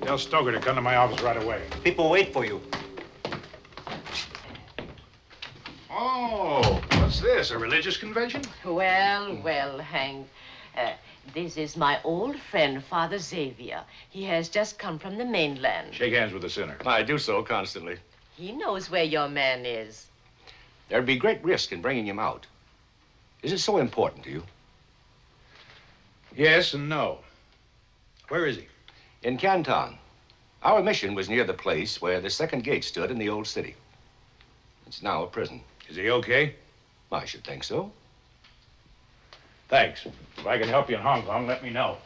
Tell Stoker to come to my office right away. People wait for you. Oh, what's this, a religious convention? Well, well, Hank. This is my old friend, Father Xavier. He has just come from the mainland. Shake hands with the sinner. I do so constantly. He knows where your man is. There'd be great risk in bringing him out. Is it so important to you? Yes and no. Where is he? In Canton. Our mission was near the place where the second gate stood in the old city. It's now a prison. Is he okay? I should think so. Thanks. If I can help you in Hong Kong, let me know.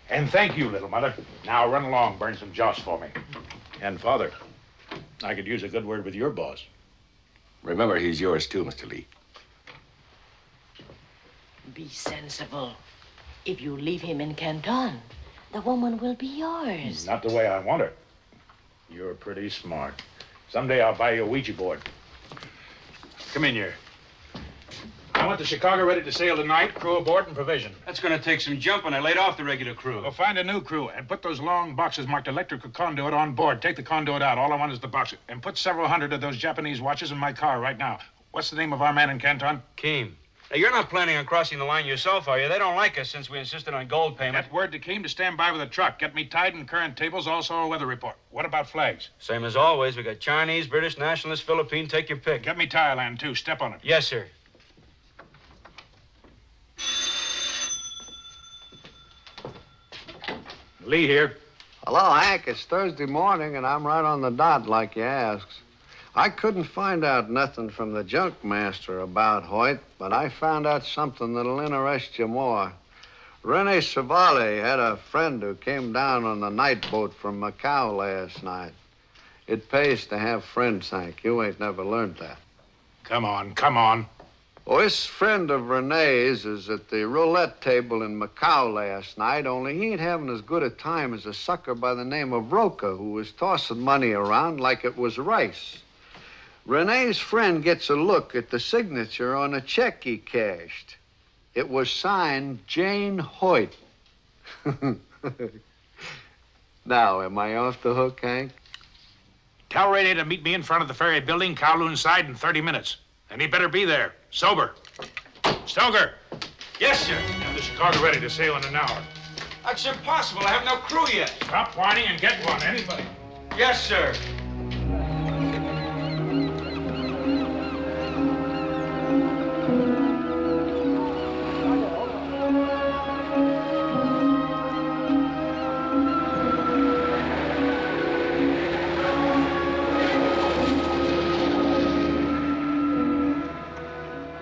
And thank you, little mother. Now run along, burn some joss for me. And Father, I could use a good word with your boss. Remember, he's yours too, Mr. Lee. Be sensible. If you leave him in Canton, the woman will be yours. Not the way I want her. You're pretty smart. Someday I'll buy you a Ouija board. Come in here. I want the Chicago ready to sail tonight, crew aboard and provision. That's going to take some jumping. I laid off the regular crew. Well, find a new crew and put those long boxes marked electrical conduit on board. Take the conduit out. All I want is the box. And put several hundred of those Japanese watches in my car right now. What's the name of our man in Canton? Keem. Now, you're not planning on crossing the line yourself, are you? They don't like us since we insisted on gold payment. Get word to Keem to stand by with a truck. Get me tied in current tables, also a weather report. What about flags? Same as always. We got Chinese, British, Nationalist, Philippine. Take your pick. Get me Thailand, too. Step on it. Yes, sir. Lee here. Hello, Hank. It's Thursday morning, and I'm right on the dot like you asked. I couldn't find out nothing from the junk master about Hoyt, but I found out something that'll interest you more. Rene Savale had a friend who came down on the night boat from Macau last night. It pays to have friends, Hank. You ain't never learned that. Come on, come on. Well, this friend of Rene's is at the roulette table in Macau last night, only he ain't having as good a time as a sucker by the name of Rocha, who was tossing money around like it was rice. Rene's friend gets a look at the signature on a check he cashed. It was signed Jane Hoyt. Now, am I off the hook, Hank? Tell Rene to meet me in front of the ferry building, Kowloon side, in 30 minutes. And he better be there, sober. Stoker! Yes, sir. Have the Chicago ready to sail in an hour. That's impossible. I have no crew yet. Stop whining and get one, anybody. Yes, sir.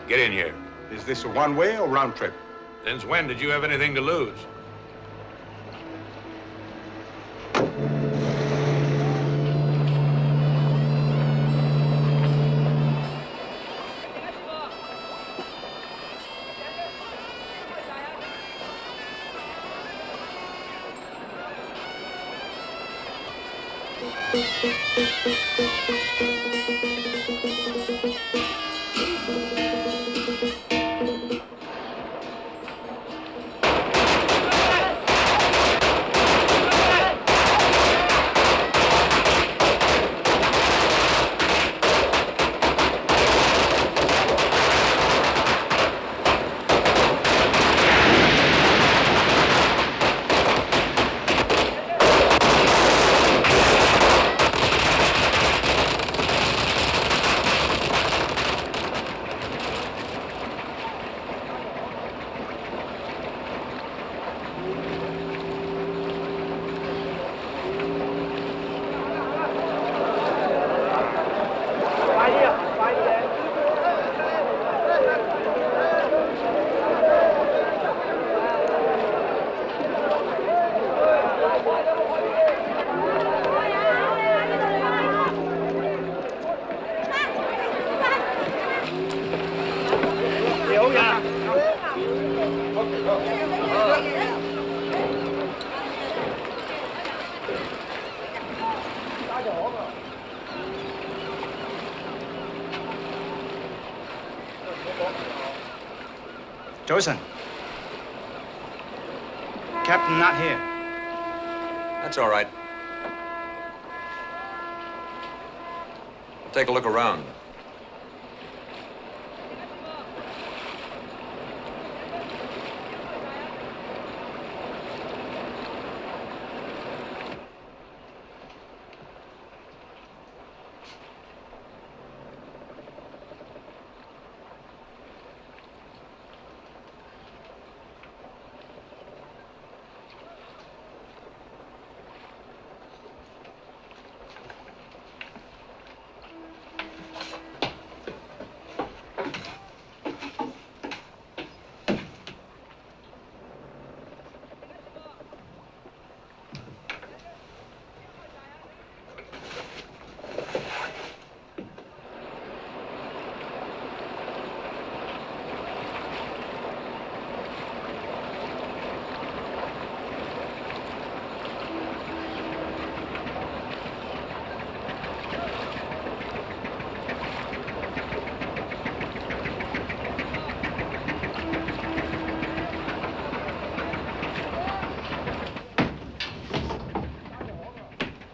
Get in here. Is this a one-way or round trip? Since when did you have anything to lose? Josen. Captain not here. That's all right. I'll take a look around.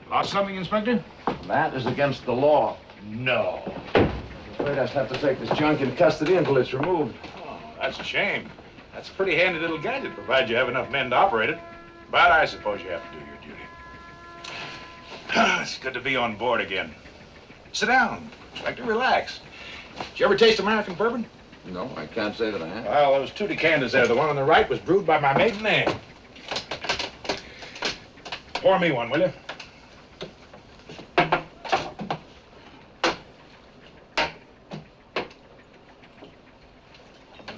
Lost something, Inspector? That is against the law. No. I'm afraid I have to take this junk in custody until it's removed. Oh, that's a shame. That's a pretty handy little gadget, provided you have enough men to operate it. But I suppose you have to do your duty. It's good to be on board again. Sit down, Inspector. Relax. Did you ever taste American bourbon? No, I can't say that I have. Well, those two decanters there, the one on the right was brewed by my maiden name. Pour me one, will you?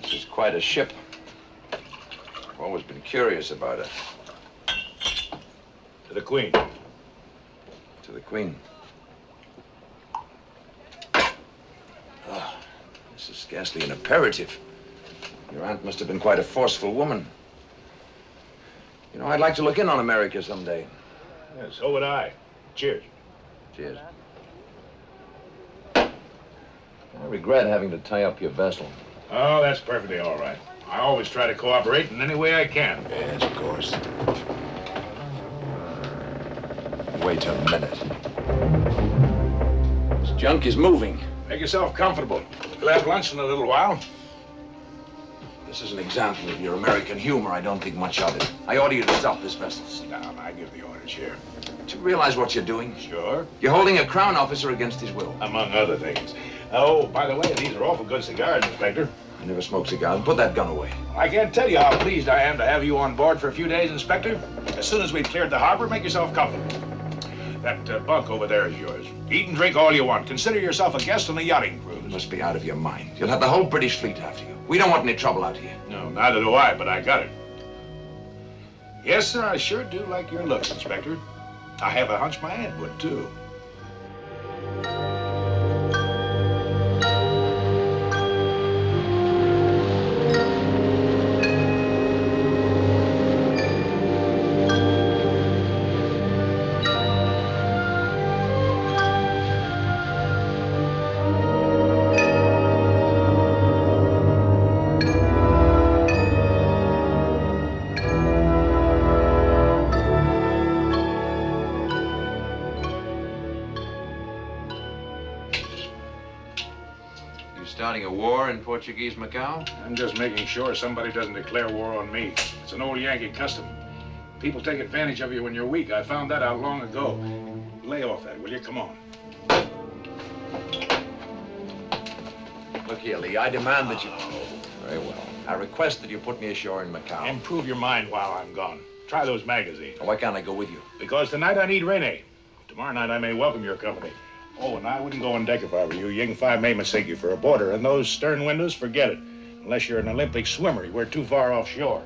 This is quite a ship. always been curious about her. To the Queen. To the Queen. Oh, this is scarcely an imperative. Your aunt must have been quite a forceful woman. You know, I'd like to look in on America someday. Yeah, so would I. Cheers. Cheers. I regret having to tie up your vessel. Oh, that's perfectly all right. I always try to cooperate in any way I can. Yes, of course. Wait a minute. This junk is moving. Make yourself comfortable. We'll have lunch in a little while. This is an example of your American humor. I don't think much of it. I order you to stop this vessel. Sit down. I give the orders here. Do you realize what you're doing? Sure. You're holding a crown officer against his will. Among other things. Oh, by the way, these are awful good cigars, Inspector. I never smoke cigars. Put that gun away. I can't tell you how pleased I am to have you on board for a few days, Inspector. As soon as we've cleared the harbor, make yourself comfortable. That bunk over there is yours. Eat and drink all you want. Consider yourself a guest on a yachting cruise. You must be out of your mind. You'll have the whole British fleet after you. We don't want any trouble out here. No, neither do I, but I got it. Yes, sir, I sure do like your looks, Inspector. I have a hunch my aunt would, too. Starting a war in Portuguese Macau? I'm just making sure somebody doesn't declare war on me. It's an old Yankee custom. People take advantage of you when you're weak. I found that out long ago. Lay off that, will you? Come on. Look here, Lee, I demand that you... Very well. I request that you put me ashore in Macau. Improve your mind while I'm gone. Try those magazines. Why can't I go with you? Because tonight I need Rene. Tomorrow night I may welcome your company. Oh, and I wouldn't go on deck if I were you. Ying 5 may mistake you for a boarder, and those stern windows, forget it. Unless you're an Olympic swimmer, we're too far offshore.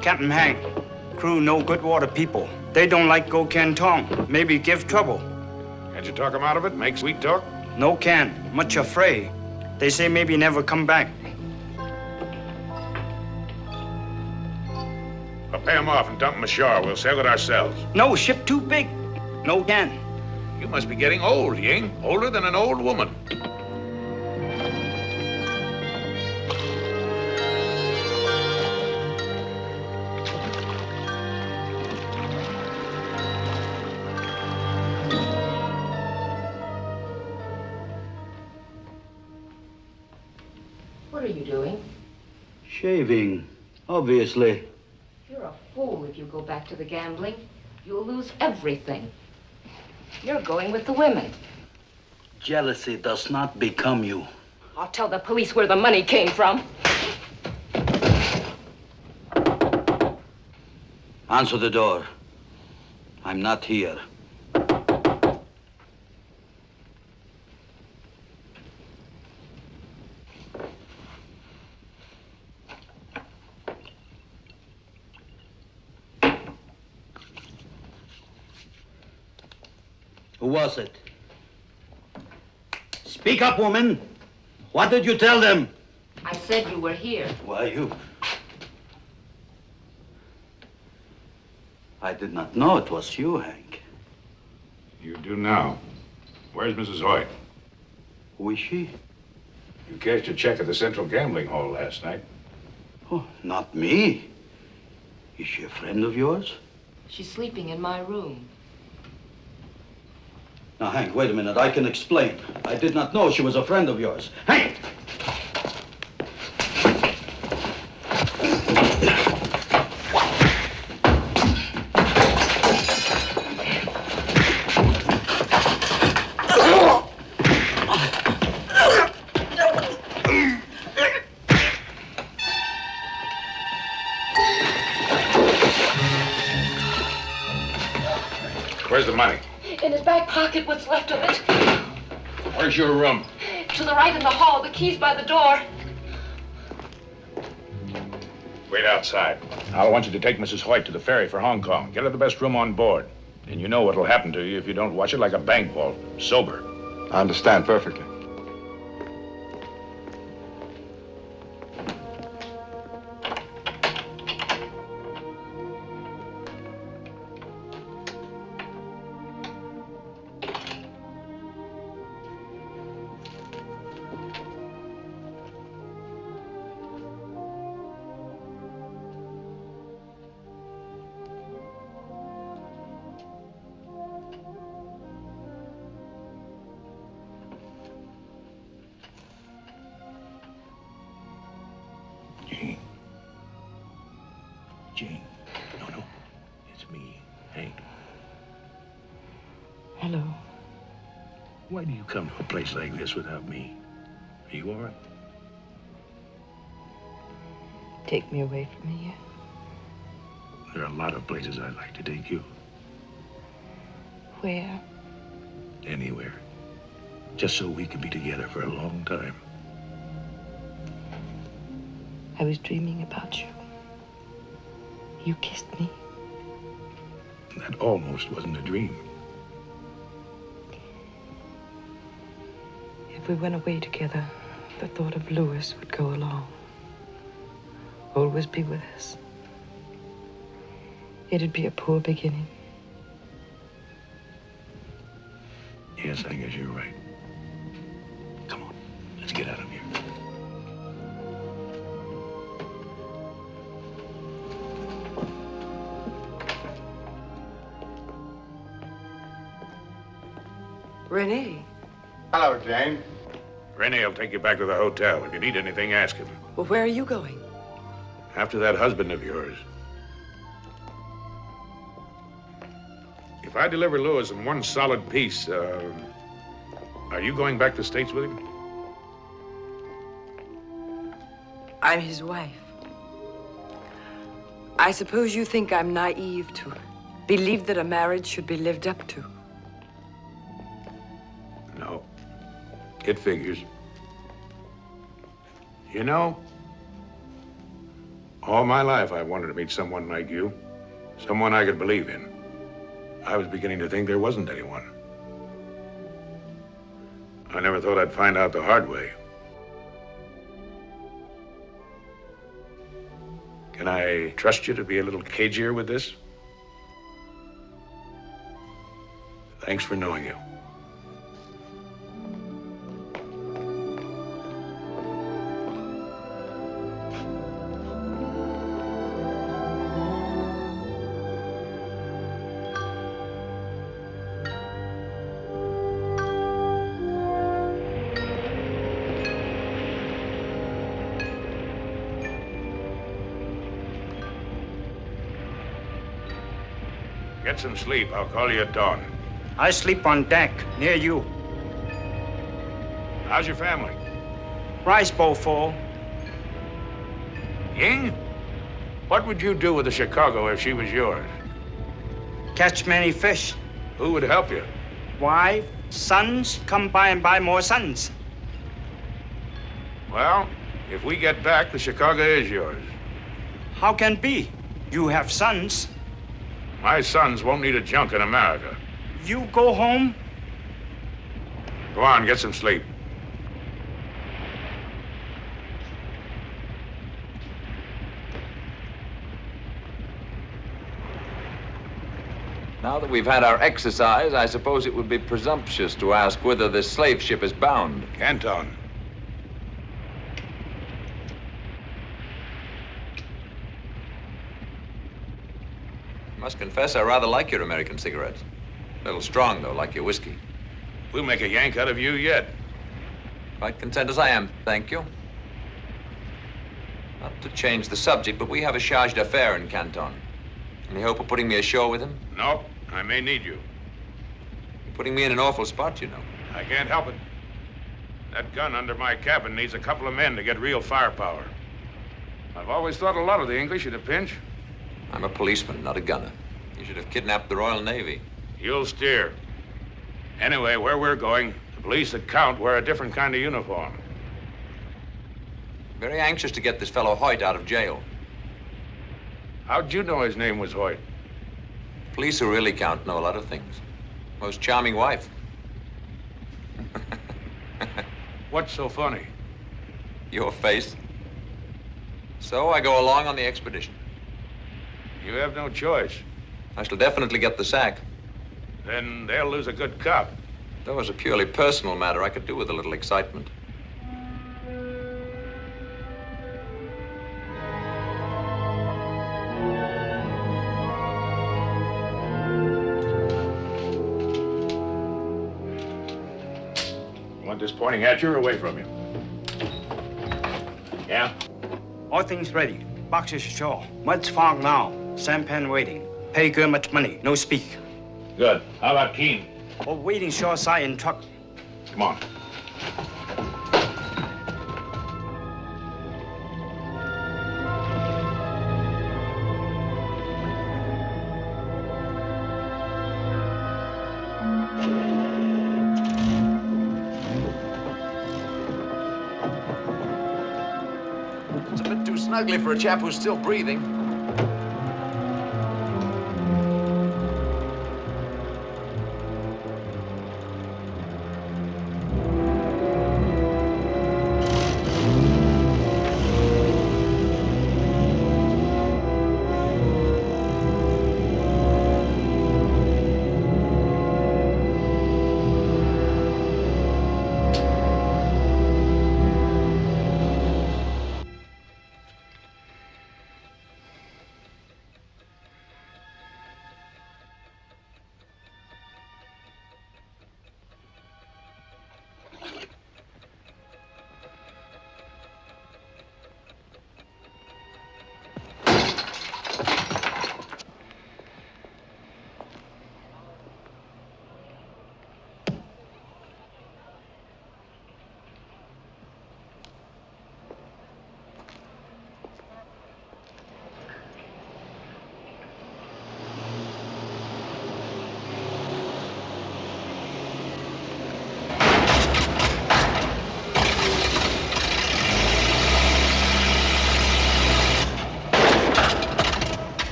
Captain Hank, crew no good water people. They don't like go Canton. Maybe give trouble. Can't you talk them out of it? Make sweet talk? No can. Much afraid. They say maybe never come back. I'll pay them off and dump them ashore. We'll sail it ourselves. No, ship too big. No can. You must be getting old, Ying. Older than an old woman. What are you doing? Shaving, obviously. You're a fool if you go back to the gambling. You'll lose everything. You're going with the women. Jealousy does not become you. I'll tell the police where the money came from. Answer the door. I'm not here. Who was it? Speak up, woman. What did you tell them? I said you were here. Why, you... I did not know it was you, Hank. You do now. Where's Mrs. Hoyt? Who is she? You cashed a check at the Central Gambling Hall last night. Oh, not me. Is she a friend of yours? She's sleeping in my room. Now, Hank, wait a minute. I can explain. I did not know she was a friend of yours. Hank! Where's the money? In his back pocket, what's left of it. Where's your room? To the right in the hall, the key's by the door. Wait outside. I want you to take Mrs. Hoyt to the ferry for Hong Kong. Get her the best room on board. And you know what'll happen to you if you don't watch it like a bank vault. Sober. I understand perfectly. Jane. No. It's me, Hank. Hello. Why do you come to a place like this without me? Are you all right? Take me away from here. There are a lot of places I'd like to take you. Where? Anywhere. Just so we can be together for a long time. I was dreaming about you. You kissed me. That almost wasn't a dream. If we went away together, the thought of Louis would go along. Always be with us. It'd be a poor beginning. Yes, I guess you're right. Come on, let's get out of here. Renee. Hello, Jane. Renee will take you back to the hotel. If you need anything, ask him. Well, where are you going? After that husband of yours. If I deliver Louis in one solid piece, are you going back to the States with him? I'm his wife. I suppose you think I'm naive to believe that a marriage should be lived up to. No. It figures. You know, all my life I wanted to meet someone like you. Someone I could believe in. I was beginning to think there wasn't anyone. I never thought I'd find out the hard way. Can I trust you to be a little cagier with this? Thanks for knowing you. Get some sleep. I'll call you at dawn. I sleep on deck, near you. How's your family? Rice bowl full. Ying? What would you do with the Chicago if she was yours? Catch many fish. Who would help you? Wife, sons, come by and buy more sons. Well, if we get back, the Chicago is yours. How can be? You have sons. My sons won't need a junk in America. You go home? Go on, get some sleep. Now that we've had our exercise, I suppose it would be presumptuous to ask whither this slave ship is bound. Canton. I must confess I rather like your American cigarettes. A little strong, though, like your whiskey. We'll make a Yank out of you yet. Quite content as I am, thank you. Not to change the subject, but we have a charge d'affaires in Canton. Any hope of putting me ashore with him? Nope. I may need you. You're putting me in an awful spot, you know. I can't help it. That gun under my cabin needs a couple of men to get real firepower. I've always thought a lot of the English in a pinch. I'm a policeman, not a gunner. You should have kidnapped the Royal Navy. You'll steer. Anyway, where we're going, the police that count wear a different kind of uniform. Very anxious to get this fellow Hoyt out of jail. How'd you know his name was Hoyt? Police who really count know a lot of things. Most charming wife. What's so funny? Your face. So I go along on the expedition. You have no choice. I shall definitely get the sack. Then they'll lose a good cop. That was a purely personal matter. I could do with a little excitement. You want this pointing at you or away from you? Yeah? All things ready. Boxes ashore. Much fog now. Sampan waiting. Pay good much money. No speak. Good. How about Keen? Oh, waiting shoreside in truck. Come on. It's a bit too snugly for a chap who's still breathing.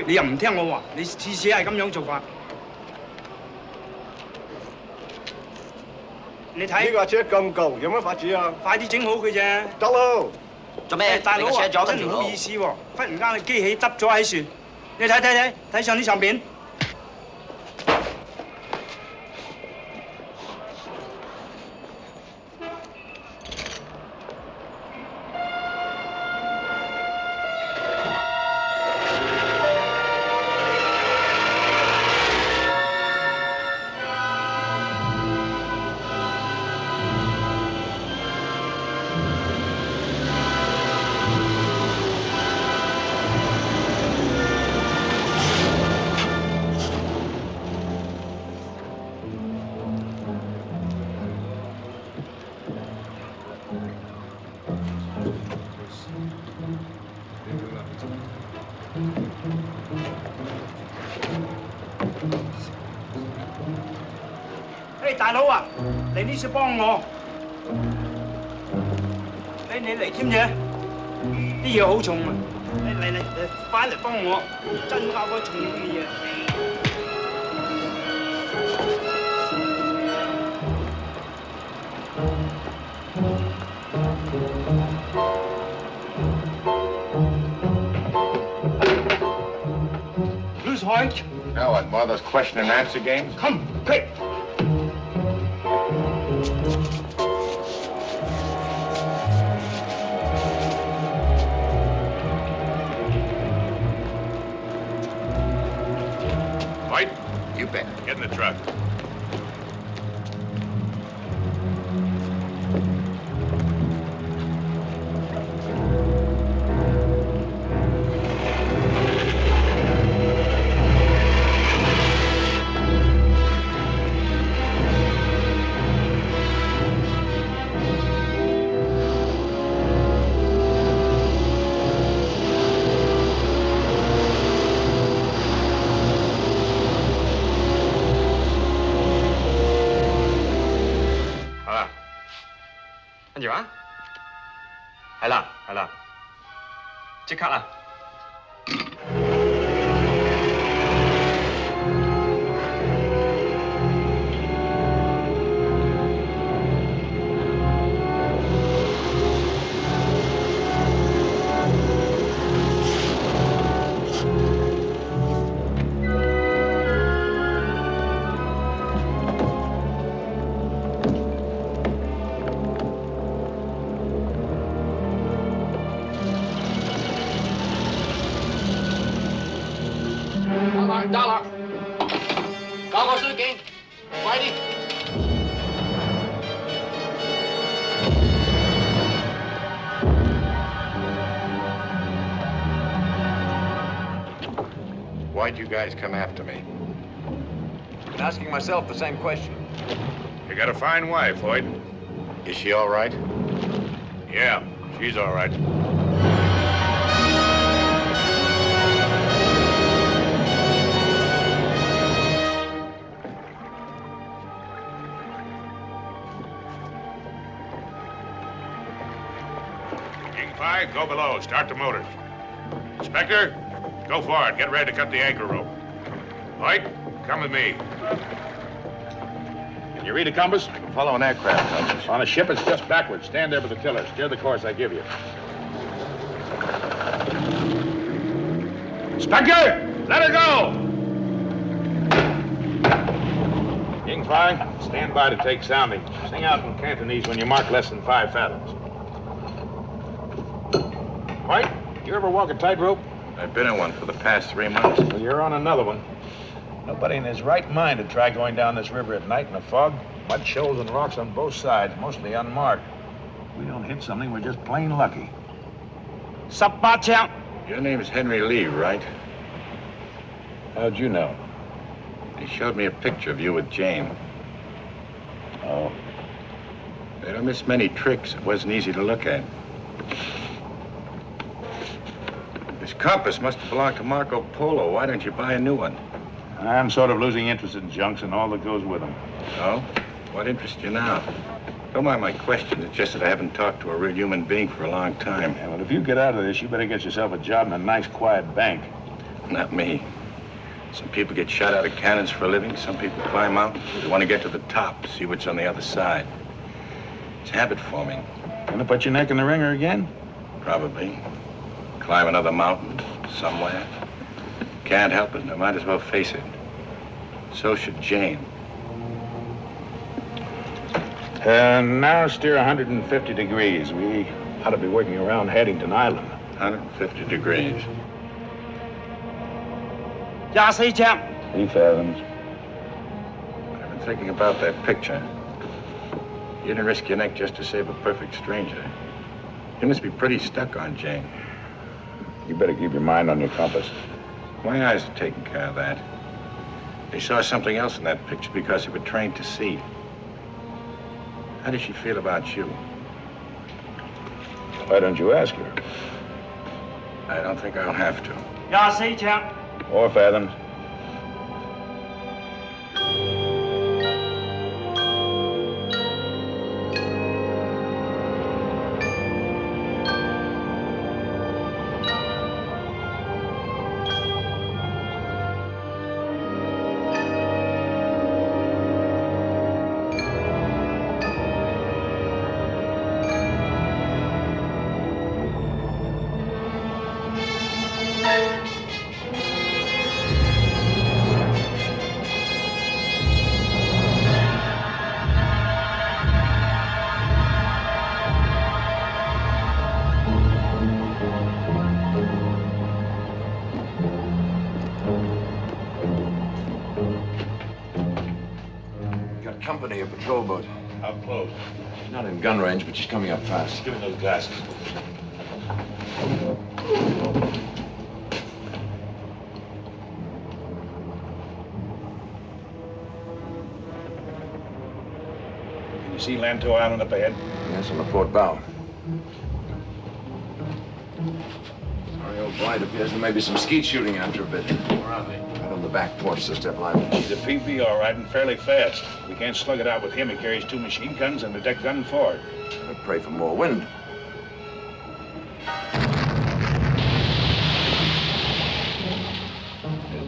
你又唔聽我話，你次次係咁樣做法。你睇呢架車咁舊，有乜法子啊？快啲整好佢啫。得咯。做咩？大佬啊，真唔好意思喎，忽然間個機器耷咗喺船，你睇上呢上邊。大佬啊，嚟呢次幫我，你嚟添啫，啲嘢好重啊！你快嚟幫我，真教嗰重嘅嘢。Who's Hoyt? Now what, more of those question and answer games? Come, quick! Hoyt? You bet. Get in the truck. 係啦，係啦，即刻啦！dollar，搞個書記，快啲！Why'd you guys come after me? I've been asking myself the same question. You got a fine wife, Hoyt. Is she all right? Yeah, she's all right. Go below. Start the motors. Inspector, go forward. Get ready to cut the anchor rope. Hoyt, come with me. Can you read a compass? I can follow an aircraft compass. On a ship, it's just backwards. Stand there with the tiller. Steer the course I give you. Inspector, let her go! King Fly, stand by to take soundings. Sing out in Cantonese when you mark less than 5 fathoms. Hoyt, you ever walk a tightrope? I've been in one for the past 3 months. Well, you're on another one. Nobody in his right mind would try going down this river at night in a fog. Mud shoals and rocks on both sides, mostly unmarked. If we don't hit something, we're just plain lucky. 18槍。 Your name's Henry Lee, right? How'd you know? They showed me a picture of you with Jane. Oh. They don't miss many tricks. It wasn't easy to look at. This compass must have belonged to Marco Polo. Why don't you buy a new one? I'm sort of losing interest in junks and all that goes with them. Oh? What interests you now? Don't mind my question. It's just that I haven't talked to a real human being for a long time. Yeah, well, if you get out of this, you better get yourself a job in a nice, quiet bank. Not me. Some people get shot out of cannons for a living. Some people climb mountains. They want to get to the top, see what's on the other side. It's habit forming. Gonna put your neck in the ringer again? Probably. Climb another mountain somewhere. Can't help it. I might as well face it. So should Jane. Now steer 150 degrees. We ought to be working around Haddington Island. 150 degrees. 24槍。 3 fathoms. I've been thinking about that picture. You didn't risk your neck just to save a perfect stranger. You must be pretty stuck on Jane. You better keep your mind on your compass. My eyes are taking care of that. They saw something else in that picture because they were trained to see. How does she feel about you? Why don't you ask her? I don't think I'll have to. 24槍。 4 fathoms. Company, a patrol boat. How close? She's not in gun range, but she's coming up fast. Give me those glasses. Can you see Lantow Island up ahead? Yes, on the port bow. Sorry, old blind appears there may be some skeet shooting after a bit. Where are they? Right on the back porch, so step lively. He's a PB, all right, and fairly fast. We can't slug it out with him. He carries 2 machine guns and a deck gun forward. I'd pray for more wind.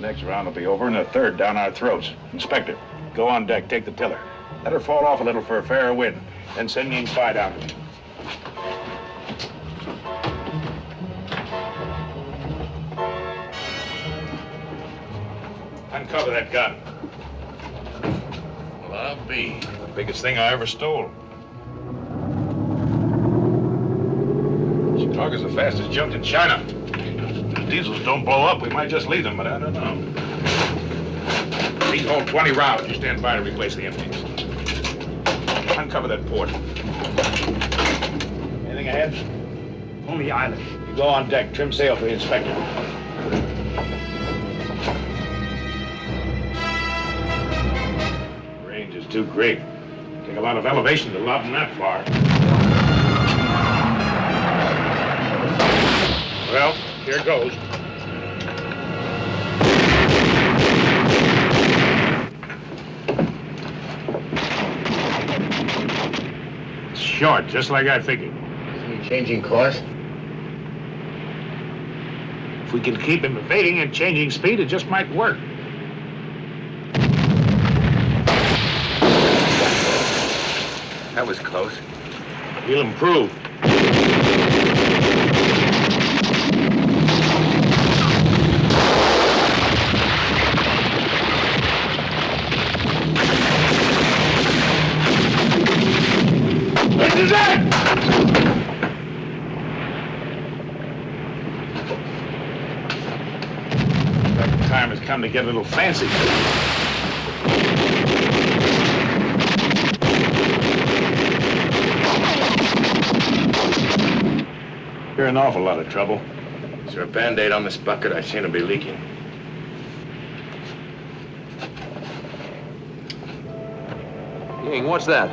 next round will be over and the third down our throats. Inspector, go on deck, take the tiller. Let her fall off a little for a fairer wind. Then send me in spy down to me. Uncover that gun. Well, I'll be. The biggest thing I ever stole. Chicago's the fastest junk in China. If diesels don't blow up, we might just leave them, but I don't know. These hold 20 rounds. You stand by to replace the empties. Uncover that port. Anything ahead? Only island. You go on deck, trim sail for the inspector. Range is too great. Take a lot of elevation to lob them that far. Well, here goes. It's short, just like I figured. Isn't he changing course? If we can keep him evading and changing speed, it just might work. That was close. He'll improve. This is it! The time has come to get a little fancy. You're in an awful lot of trouble. Is there a Band-Aid on this bucket? I seem to be leaking. Ying, what's that?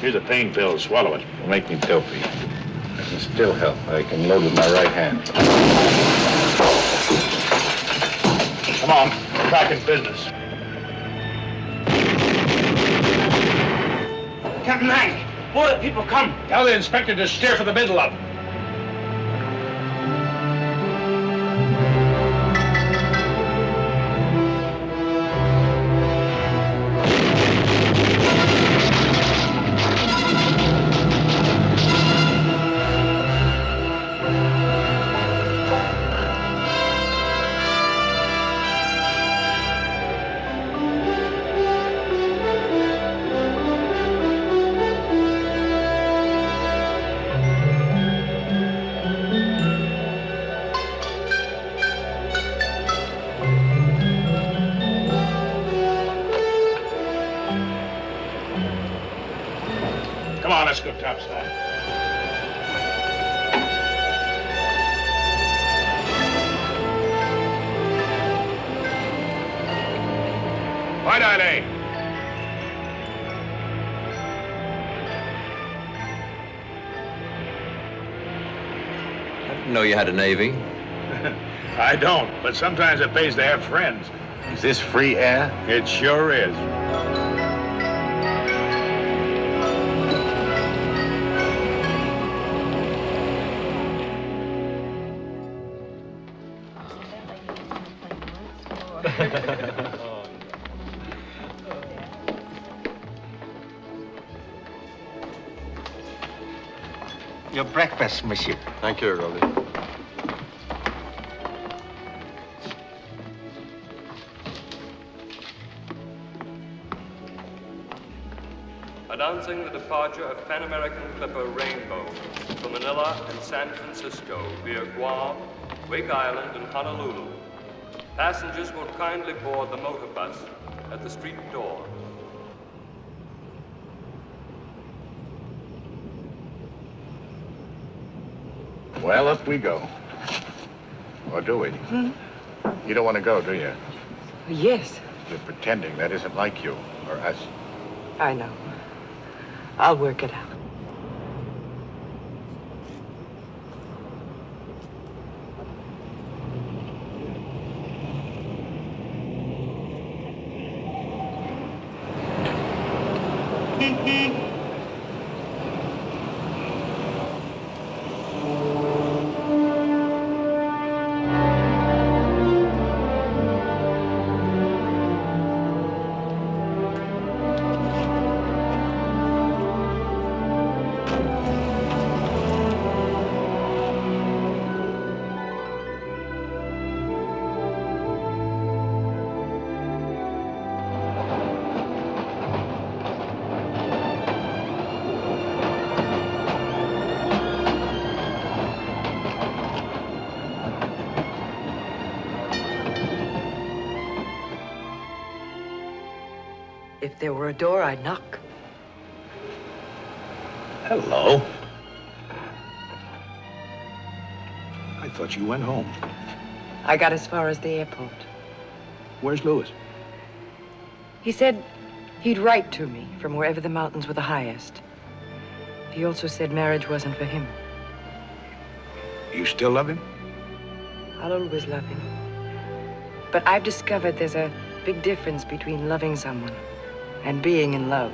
Here's a pain pill. Swallow it. It'll make me dopey. I can still help. I can load with my right hand. Come on. We're back in business. Captain Hank, more the people come. Tell the inspector to steer for the middle of them. Come on, let's go topside. White Island. I didn't know you had a navy. I don't, but sometimes it pays to have friends. Is this free air? It sure is. Your breakfast, monsieur. Thank you, Rolly. Announcing the departure of Pan American clipper Rainbow from Manila and San Francisco via Guam, Wake Island, and Honolulu. Passengers will kindly board the motor bus at the street door. Well, up we go. Or do we? You don't want to go, do you? Yes, You're pretending that isn't like you or us. I know. I'll work it out. If there were a door, I'd knock. Hello. I thought you went home. I got as far as the airport. Where's Louis? He said he'd write to me from wherever the mountains were the highest. He also said marriage wasn't for him. You still love him? I'll always love him. But I've discovered there's a big difference between loving someone and being in love.